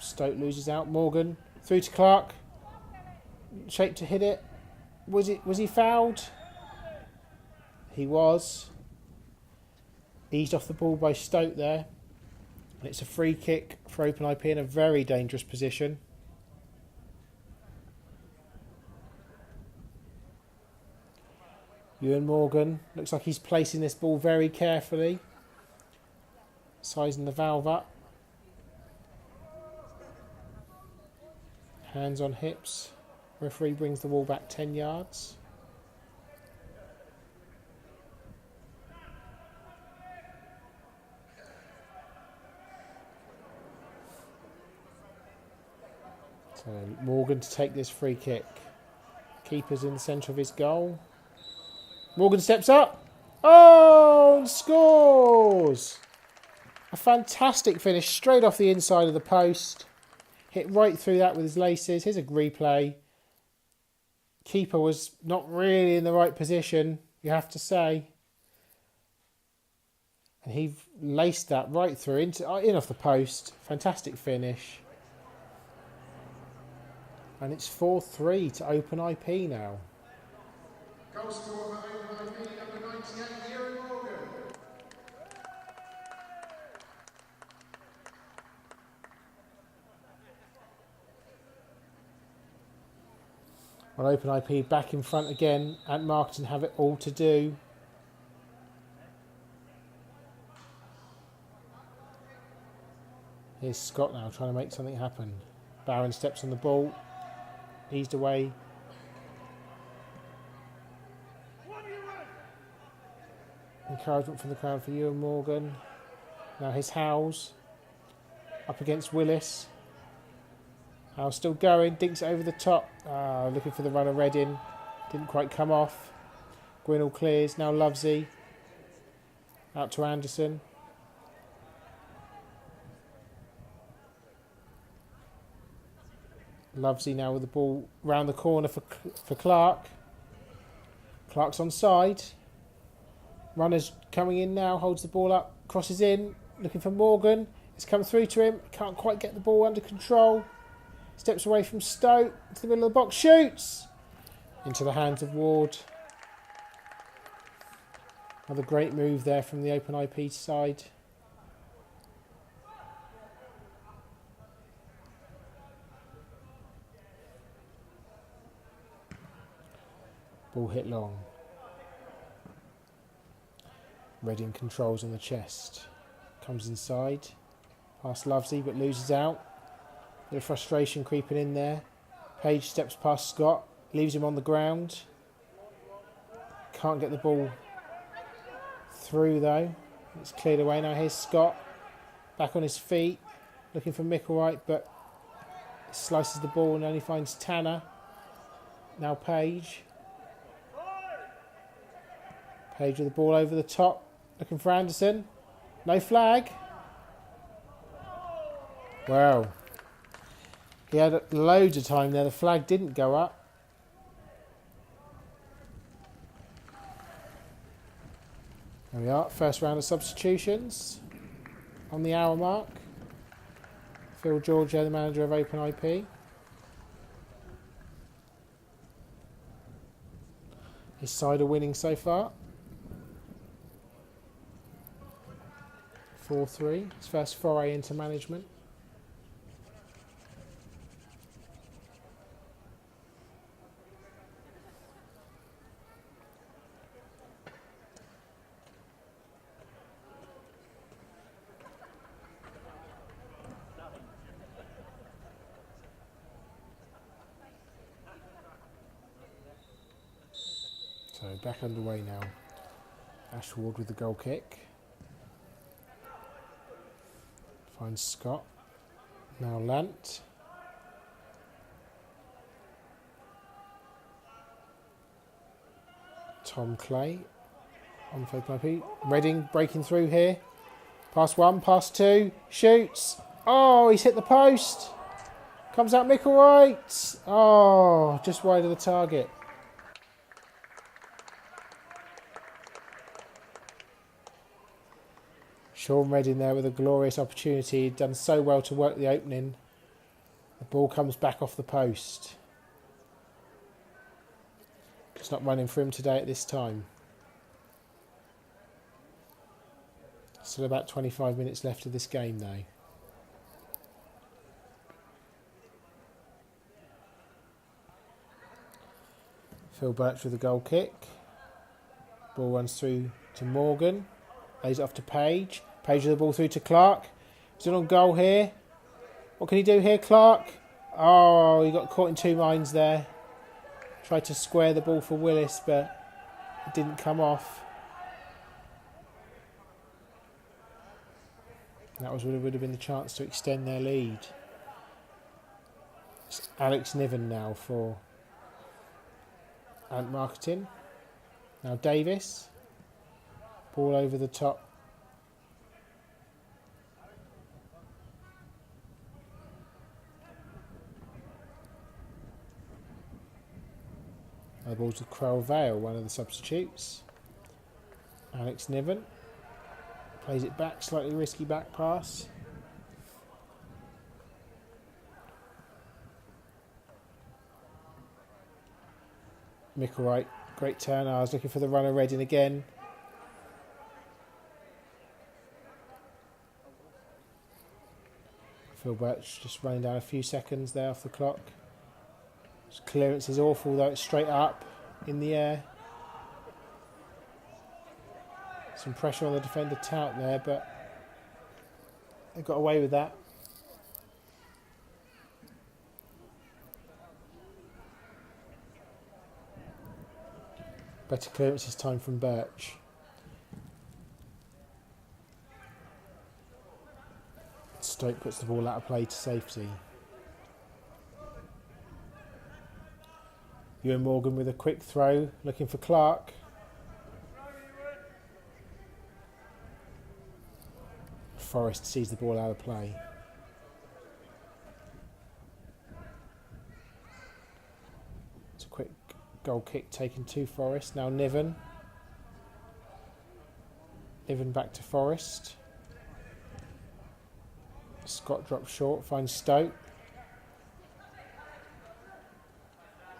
Stoke loses out. Morgan through to Clark. Shape to hit it. Was he fouled? He was. Eased off the ball by Stoke there. And it's a free kick for Open IP in a very dangerous position. Ewan Morgan looks like he's placing this ball very carefully. Sizing the valve up. Hands on hips. Referee brings the ball back 10 yards. So Morgan to take this free kick. Keeper's in the centre of his goal. Morgan steps up. Oh, and scores! A fantastic finish straight off the inside of the post. Hit right through that with his laces. Here's a replay. Keeper was not really in the right position, you have to say. And he laced that right through in off the post. Fantastic finish. And it's 4-3 to Open IP now. Goal scorer for Open IP, number 98, Ewan Morgan. Well, Open IP back in front again. Ant Marketing have it all to do. Here's Scott now trying to make something happen. Barron steps on the ball. Eased away. Encouragement from the crowd for Ewan Morgan. Now here's Howes. Up against Willis. Howes still going. Dinks it over the top. Looking for the runner Redding. Didn't quite come off. Grinnell clears. Now Lovesey. Out to Anderson. Lovesey now with the ball round the corner for Clark. Clark's onside. Runner's coming in now, holds the ball up, crosses in, looking for Morgan. It's come through to him, can't quite get the ball under control. Steps away from Stoke, into the middle of the box, shoots! Into the hands of Ward. Another great move there from the Open IP side. Ball hit long. Redding controls on the chest. Comes inside. Past Lovesey but loses out. Bit of frustration creeping in there. Page steps past Scott. Leaves him on the ground. Can't get the ball through though. It's cleared away now. Here's Scott. Back on his feet. Looking for Micklewright but slices the ball and only finds Tanner. Now Page. Page with the ball over the top. Looking for Anderson. No flag. Wow. He had loads of time there. The flag didn't go up. There we are. First round of substitutions. On the hour mark. Phil Georgia, the manager of Open IP. His side are winning so far. 4-3. His first foray into management. So back underway now. Ashford with the goal kick. Finds Scott. Now Lant. Tom Clay. On for IP. Redding breaking through here. Pass one, pass two. Shoots. Oh, he's hit the post. Comes out Micklewright. Oh, just wide of the target. Sean Redding there with a glorious opportunity. He'd done so well to work the opening. The ball comes back off the post. Just not running for him today at this time. Still about 25 minutes left of this game though. Phil Birch with a goal kick. Ball runs through to Morgan. Lays it off to Page. Page with the ball through to Clark. Is it on goal here? What can he do here, Clark? Oh, he got caught in two minds there. Tried to square the ball for Willis, but it didn't come off. That would have been the chance to extend their lead. It's Alex Niven now for Ant Marketing. Now Davis. Ball over the top. The ball to Crowell Vale, one of the substitutes. Alex Niven. Plays it back, slightly risky back pass. Micklewright, great turn. I was looking for the runner Redding again. Phil Birch just running down a few seconds there off the clock. His clearance is awful though, it's straight up in the air. Some pressure on the defender Tout there, but they got away with that. Better clearance this time from Birch. Stoke puts the ball out of play to safety. Ewan Morgan with a quick throw, looking for Clark. Forrest sees the ball out of play. It's a quick goal kick taken to Forrest. Now Niven. Niven back to Forrest. Scott drops short, finds Stoke.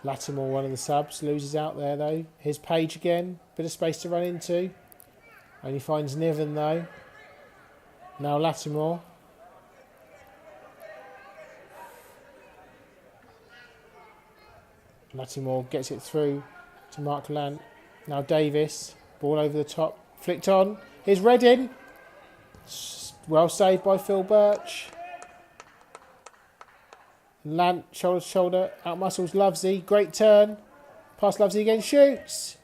Lattimore, one of the subs, loses out there though. Here's Page again, bit of space to run into. Only finds Niven though. Now Lattimore. Lattimore gets it through to Mark Lant. Now Davis, ball over the top, flicked on. Here's Redding. Well saved by Phil Birch. Lant, shoulder to shoulder, out muscles Lovesey. Great turn. Past Lovesey again, shoots.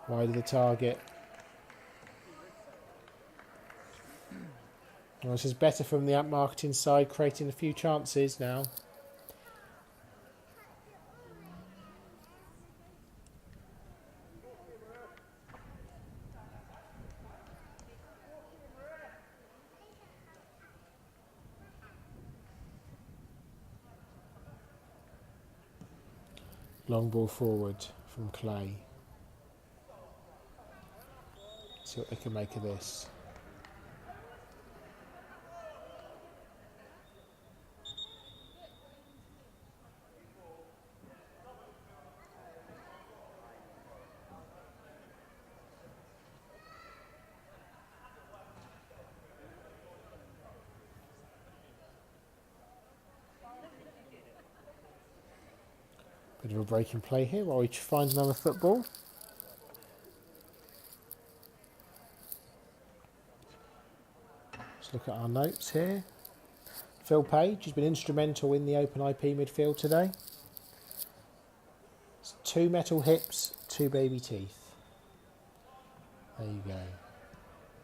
Wide of the target. Well, this is better from the Ant Marketing side, creating a few chances now. Long ball forward from Clay. See what they can make of this. Bit of a break in play here while we find another football. Let's look at our notes here. Phil Page has been instrumental in the open IP midfield today. It's 2 metal hips, 2 baby teeth. There you go.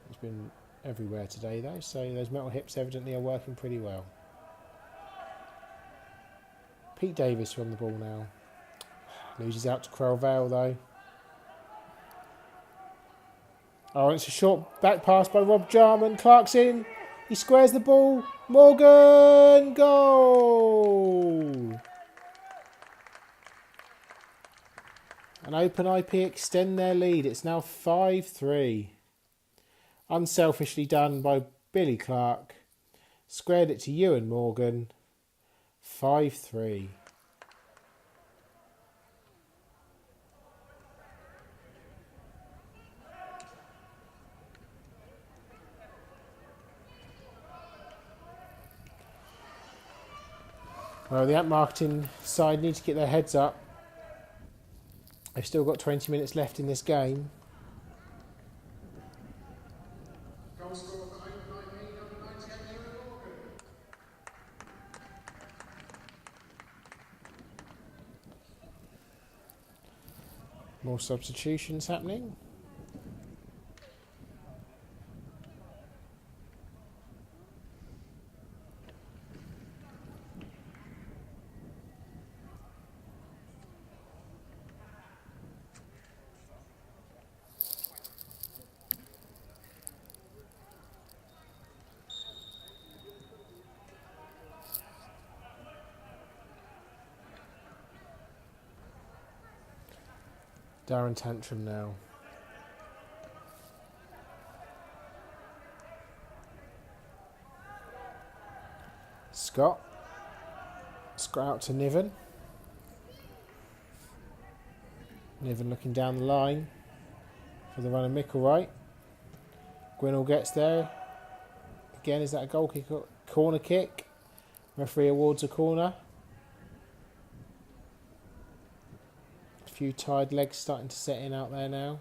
It's been everywhere today though, so those metal hips evidently are working pretty well. Pete Davis on the ball now. Loses out to Crowell Vale though. Oh, it's a short back pass by Rob Jarman. Clark's in. He squares the ball. Morgan! Goal! And Open IP extend their lead. It's now 5-3. Unselfishly done by Billy Clark. Squared it to Ewan Morgan. 5-3. Well, the Ant Marketing side need to get their heads up. They've still got 20 minutes left in this game. Goal scorer for Open IP, number 98, Ewan Morgan. More substitutions happening. Darren Tantrum now. Scott out to Niven. Niven looking down the line for the run of Micklewright. Gwinnell gets there. Again, is that a goal kick? Corner kick. Referee awards a corner. A few tired legs starting to set in out there now.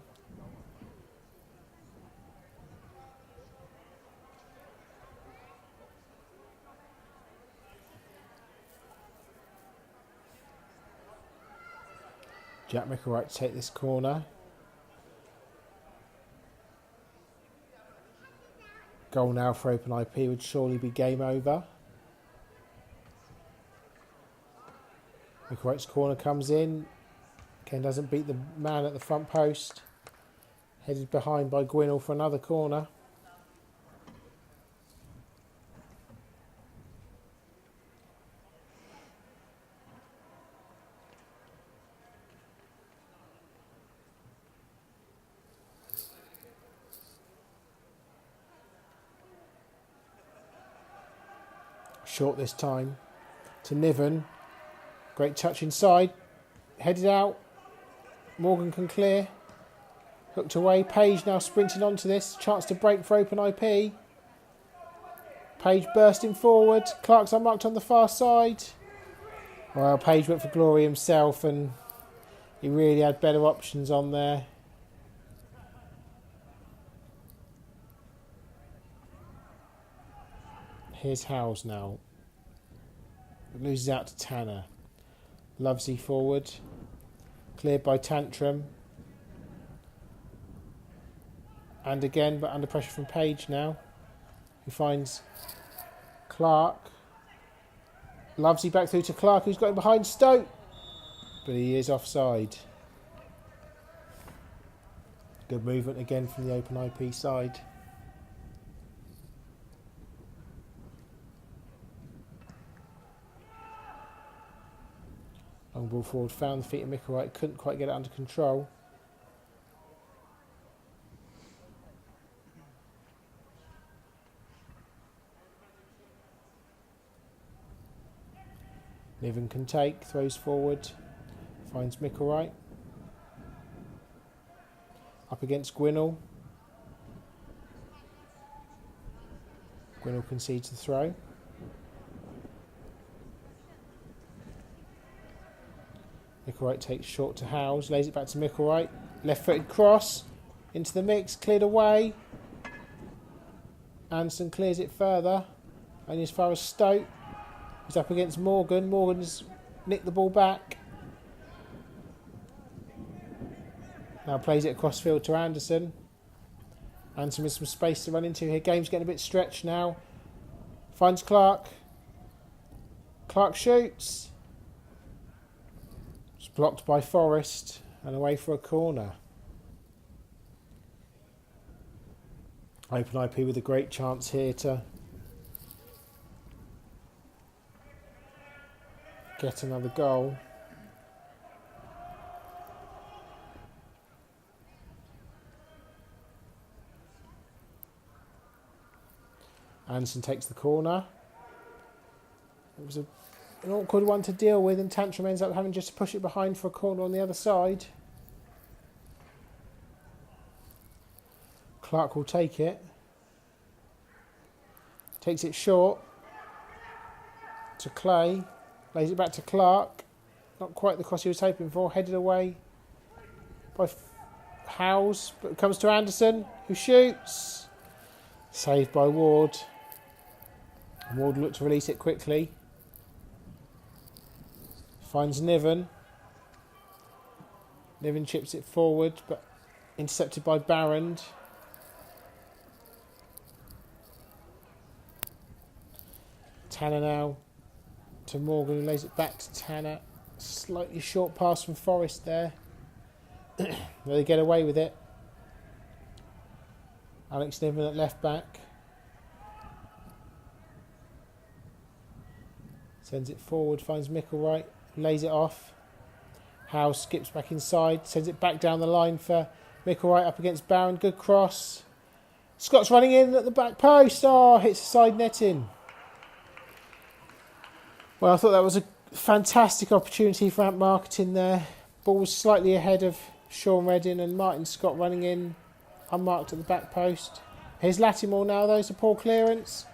Jack Micklewright to take this corner. Goal now for Open IP would surely be game over. Micklewright's corner comes in. Ken doesn't beat the man at the front post. Headed behind by Gwinnell for another corner. Short this time to Niven. Great touch inside. Headed out. Morgan can clear. Hooked away. Page now sprinting onto this. Chance to break for Open IP. Page bursting forward. Clark's unmarked on the far side. Well, Page went for glory himself and he really had better options on there. Here's Howes now. It loses out to Tanner. Lovesy forward. Cleared by Tantrum. And again, but under pressure from Page now. Who finds Clark. Lovesy back through to Clark, who's got him behind Stoke. But he is offside. Good movement again from the Open IP side. Long ball forward, found the feet of Micklewright, couldn't quite get it under control. Niven can take, throws forward, finds Micklewright. Up against Gwinnell. Gwinnell concedes the throw. Micklewright takes short to Howes, lays it back to Micklewright. Left-footed cross into the mix, cleared away. Anderson clears it further, only as far as Stoke. He's up against Morgan. Morgan's nicked the ball back. Now plays it across field to Anderson. Anderson with some space to run into here. Game's getting a bit stretched now. Finds Clark. Clark shoots. It's blocked by Forrest and away for a corner. Open IP with a great chance here to get another goal. Anderson takes the corner. It was an awkward one to deal with, and Tantrum ends up having just to push it behind for a corner on the other side. Clark will take it. Takes it short to Clay. Lays it back to Clark. Not quite the cross he was hoping for. Headed away by Howes, but it comes to Anderson, who shoots. Saved by Ward. Ward looked to release it quickly. Finds Niven. Niven chips it forward, but intercepted by Barrand. Tanner now to Morgan, who lays it back to Tanner. Slightly short pass from Forrest there. They get away with it. Alex Niven at left back. Sends it forward, finds Micklewright, lays it off. Howe skips back inside, sends it back down the line for Micklewright up against Barron. Good cross. Scott's running in at the back post. Oh, hits the side netting. Well, I thought that was a fantastic opportunity for Ant Marketing there. Ball was slightly ahead of Sean Redding and Martin Scott running in unmarked at the back post. Here's Lattimore now though, it's a poor clearance.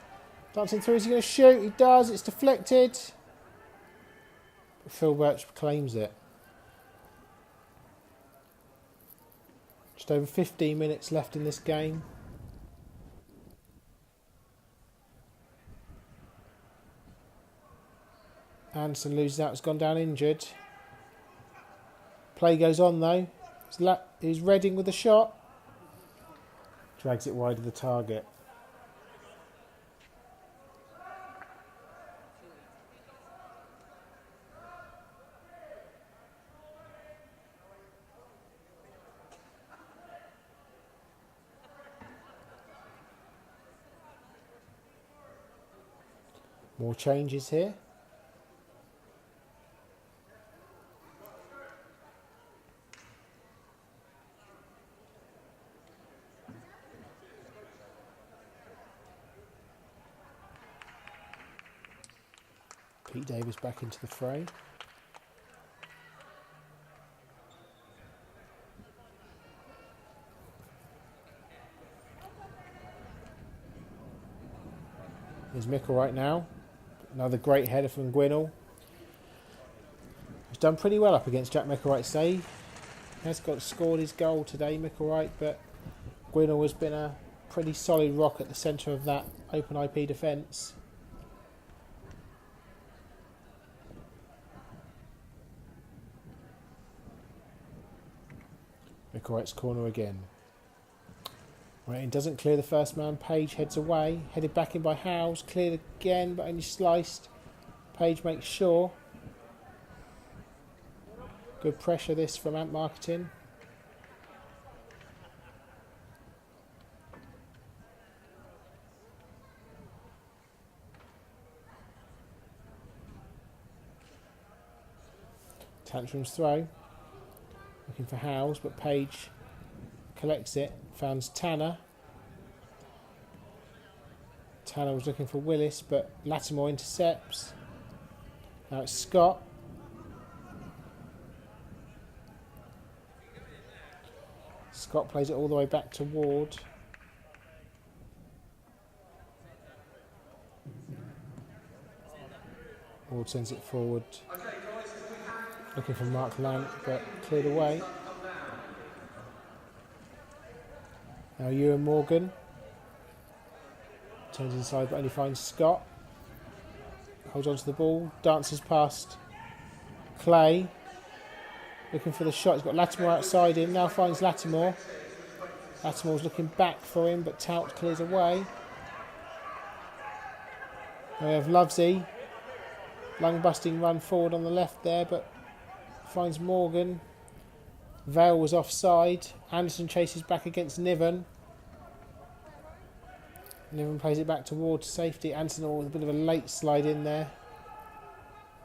Dancing through, is he going to shoot? He does, it's deflected. But Phil Birch claims it. Just over 15 minutes left in this game. Anderson loses out, has gone down injured. Play goes on though. He's Redding with a shot. Drags it wide of the target. More changes here. Pete Davis back into the fray. Here's Micklewright now. Another great header from Gwinnell. He's done pretty well up against Jack Micklewright's save. He has scored his goal today, Micklewright, but Gwinnell has been a pretty solid rock at the centre of that open IP defence. Micklewright's corner again. Right, doesn't clear the first man. Page heads away. Headed back in by Howes. Cleared again, but only sliced. Page makes sure. Good pressure this from Ant Marketing. Tantrum's throw. Looking for Howes, but Page collects it. Found Tanner. Tanner was looking for Willis, but Lattimore intercepts. Now it's Scott. Scott plays it all the way back to Ward. Ward sends it forward. Looking for Mark Lant, but cleared away. Now Ewan Morgan turns inside but only finds Scott. Holds on to the ball, dances past Clay. Looking for the shot, he's got Lattimore outside him, now finds Lattimore. Lattimore's looking back for him but Tout clears away. Now we have Lovesey. Lung busting run forward on the left there but finds Morgan. Vale was offside. Anderson chases back against Niven. Niven plays it back towards safety. Anderson with a bit of a late slide in there.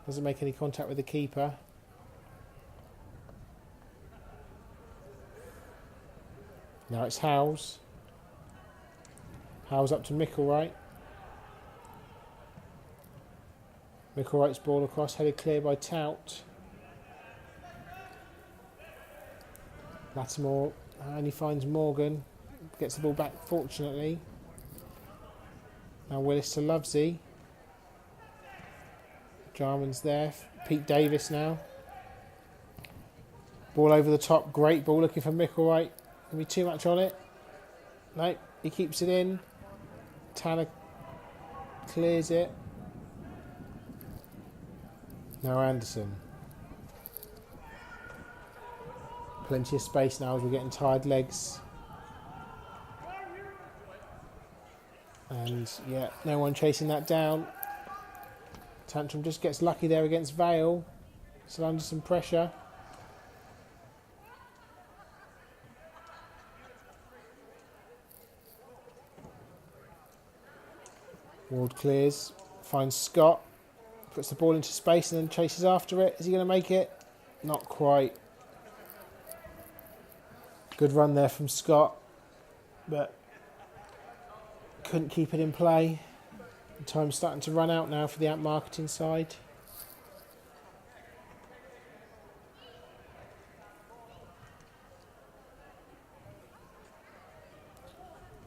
Doesn't make any contact with the keeper. Now it's Howes. Howes up to Micklewright. Micklewright's ball across, headed clear by Tout. Lattimore only finds Morgan. Gets the ball back, fortunately. Now Willis to Lovesey. Jarman's there. Pete Davis now. Ball over the top. Great ball looking for Micklewright. Can be too much on it. Nope. He keeps it in. Tanner clears it. Now Anderson. Plenty of space now as we're getting tired legs. And yeah, no one chasing that down. Tantrum just gets lucky there against Vale. Still under some pressure. Ward clears, finds Scott, puts the ball into space and then chases after it. Is he going to make it? Not quite. Good run there from Scott, but couldn't keep it in play. Time's starting to run out now for the Ant Marketing side.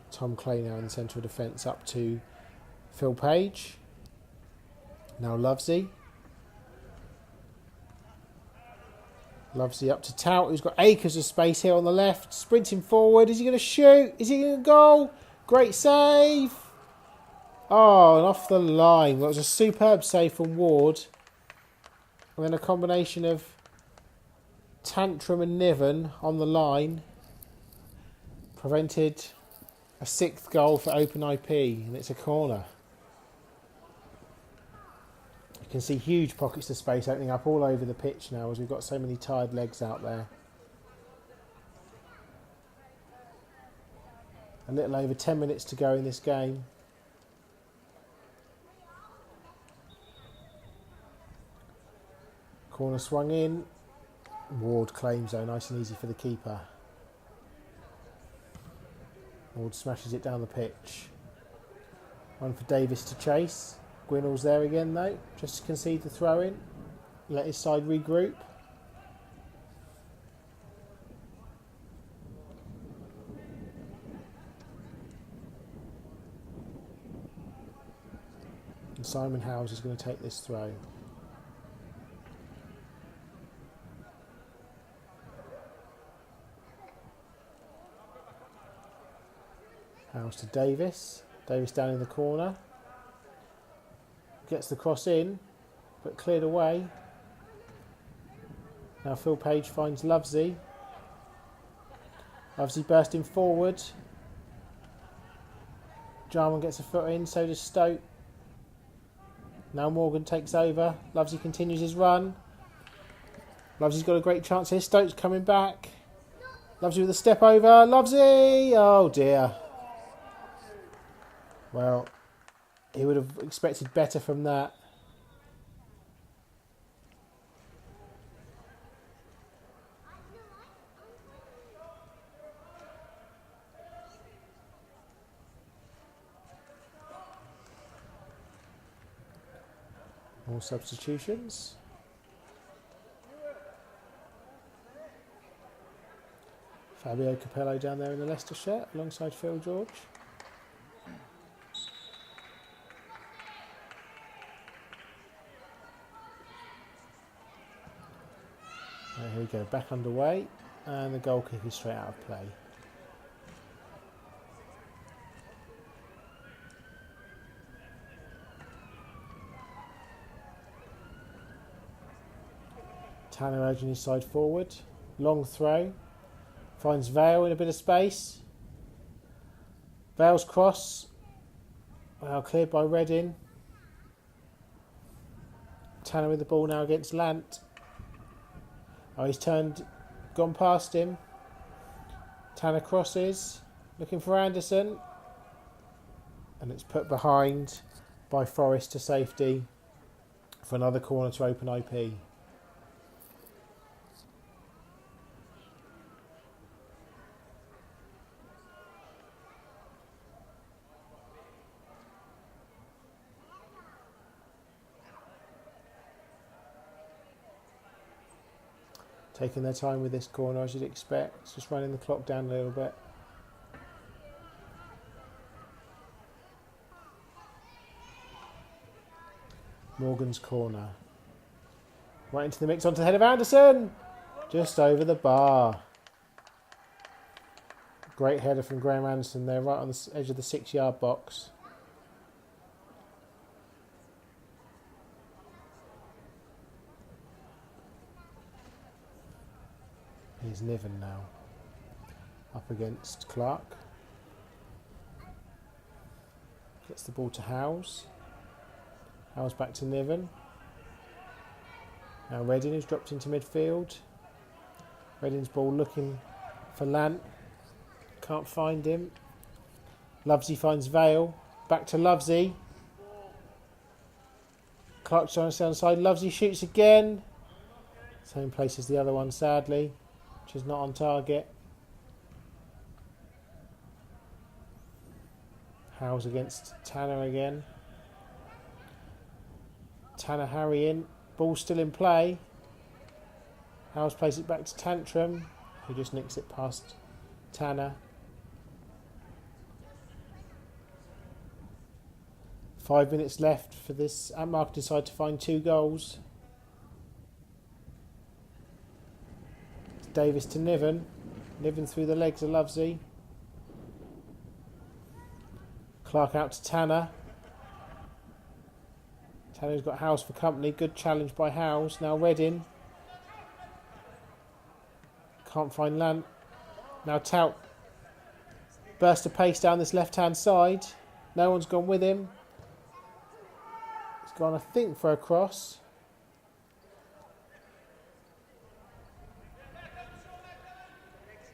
Tom Clay now in the centre of defence up to Phil Page. Now Lovesey. Lovesey up to Tout, who's got acres of space here on the left. Sprinting forward. Is he going to shoot? Is he going to goal? Great save. Oh, and off the line. Well, it was a superb save from Ward. And then a combination of Tantrum and Niven on the line prevented a 6th goal for Open IP, and it's a corner. You can see huge pockets of space opening up all over the pitch now as we've got so many tired legs out there. A little over 10 minutes to go in this game. Corner swung in. Ward claims though, nice and easy for the keeper. Ward smashes it down the pitch. One for Davis to chase. Gwinnell's there again though, just to concede the throw in. Let his side regroup. And Simon Howes is going to take this throw. Howes to Davis. Davis down in the corner. Gets the cross in, but cleared away. Now Phil Page finds Lovesey. Lovesey bursting forward. Jarman gets a foot in, so does Stoke. Now Morgan takes over. Lovesey continues his run. Lovesey's got a great chance here. Stoke's coming back. Lovesey with a step over. Lovesey! Oh dear. Well, he would have expected better from that. More substitutions. Fabio Capello down there in the Leicester shirt alongside Phil George. Here we go, back underway, and the goal kick is straight out of play. Tanner urging his side forward. Long throw. Finds Vale in a bit of space. Vale's cross. Well, cleared by Redding. Tanner with the ball now against Lant. Oh, he's gone past him. Tanner crosses. Looking for Anderson. And it's put behind by Forrest to safety for another corner to Open IP. Taking their time with this corner as you'd expect, just running the clock down a little bit. Morgan's corner. Right into the mix, onto the head of Anderson. Just over the bar. Great header from Graham Anderson there, right on the edge of the 6-yard box. Here's Niven now. Up against Clark. Gets the ball to Howes. Howes back to Niven. Now Reddin has dropped into midfield. Reddin's ball looking for Lant. Can't find him. Lovesey finds Vale. Back to Lovesey. Clark's trying to stay on the side. Lovesey shoots again. Same place as the other one, sadly. Which is not on target. Howes against Tanner again. Tanner harrying. Ball still in play. Howes plays it back to Tantrum, who just nicks it past Tanner. 5 minutes left for this Marketing side to find 2 goals. Davis to Niven. Niven through the legs of Lovesey. Clark out to Tanner. Tanner's got Howes for company. Good challenge by Howes. Now Reddin. Can't find Lant. Now Tout. Burst of pace down this left-hand side. No one's gone with him. He's gone, I think, for a cross.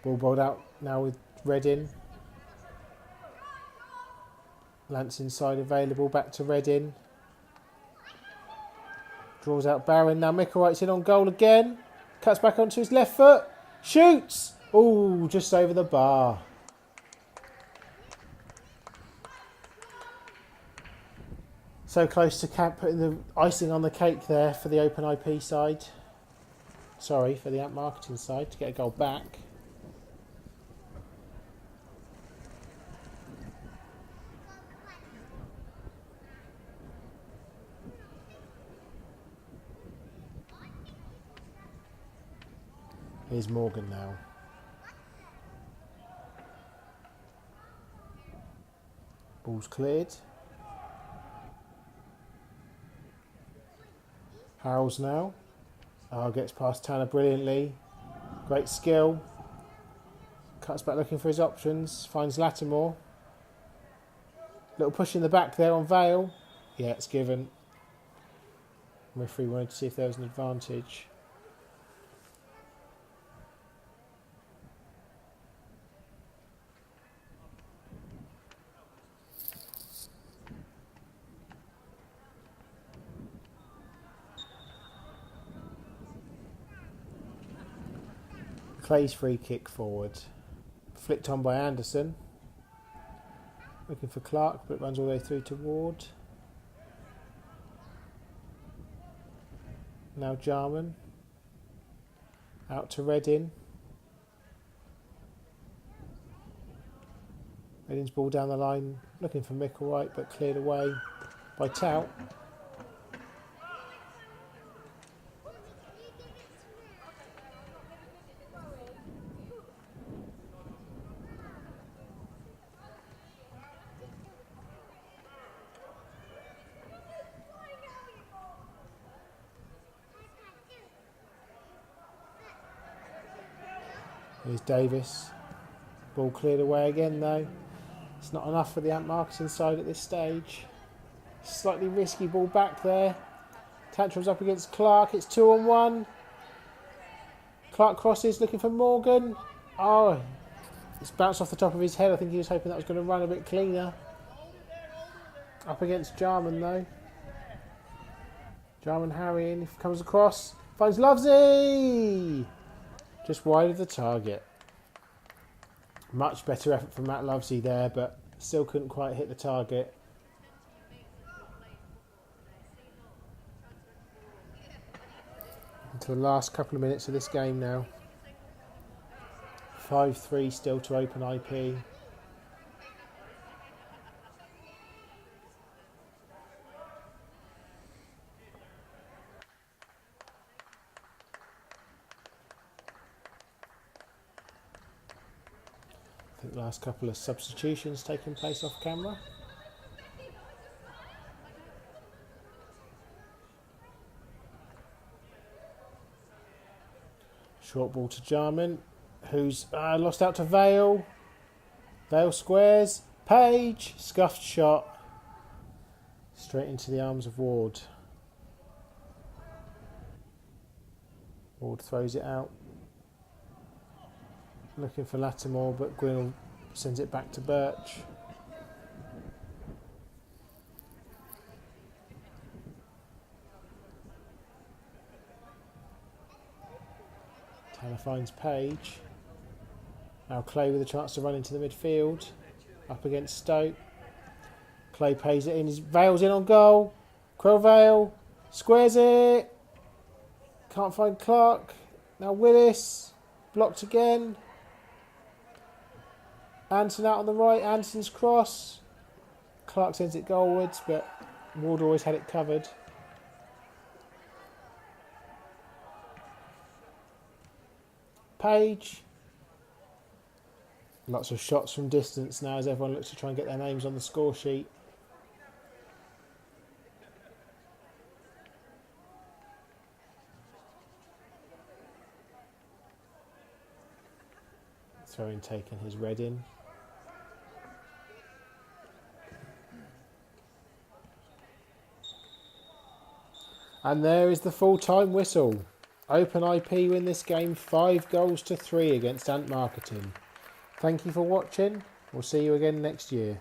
Ball bowled out now with Reddin. Lance inside available. Back to Reddin. Draws out Barron. Now Micklewright's in on goal again. Cuts back onto his left foot. Shoots! Ooh, just over the bar. So close to putting the icing on the cake there for the Open IP side. Sorry, for the Amp Marketing side to get a goal back. Here's Morgan now. Ball's cleared. Howes now. Gets past Tanner brilliantly. Great skill. Cuts back looking for his options. Finds Lattimore. Little push in the back there on Vale. Yeah, it's given. Referee wanted to see if there was an advantage. Clay's free kick forward. Flicked on by Anderson. Looking for Clark, but runs all the way through to Ward. Now Jarman. Out to Reddin. Reddin's ball down the line. Looking for Micklewright, but cleared away by Tout. Here's Davis. Ball cleared away again though. It's not enough for the Amp Marketing side at this stage. Slightly risky ball back there. Tantrum's up against Clark. It's 2-on-1. Clark crosses looking for Morgan. Oh, it's bounced off the top of his head. I think he was hoping that was going to run a bit cleaner. Up against Jarman though. Jarman harrying. Comes across. Finds Lovesey. Just wide of the target. Much better effort from Matt Lovesey there, but still couldn't quite hit the target. Into the last couple of minutes of this game now. 5-3 still to Open IP. The last couple of substitutions taking place off camera. Short ball to Jarman, who's lost out to Vale. Vale squares. Page, scuffed shot. Straight into the arms of Ward. Ward throws it out. Looking for Lattimore, but Grinnell sends it back to Birch. Tanner finds Page. Now Clay with a chance to run into the midfield. Up against Stoke. Clay pays it in. Vale's in on goal. Quill Vale squares it. Can't find Clark. Now Willis. Blocked again. Anson out on the right. Anson's cross. Clark sends it goalwards, but Ward always had it covered. Page. Lots of shots from distance now as everyone looks to try and get their names on the score sheet. Throwing taking his red in. And there is the full-time whistle. Open IP win this game 5-3 against Ant Marketing. Thank you for watching. We'll see you again next year.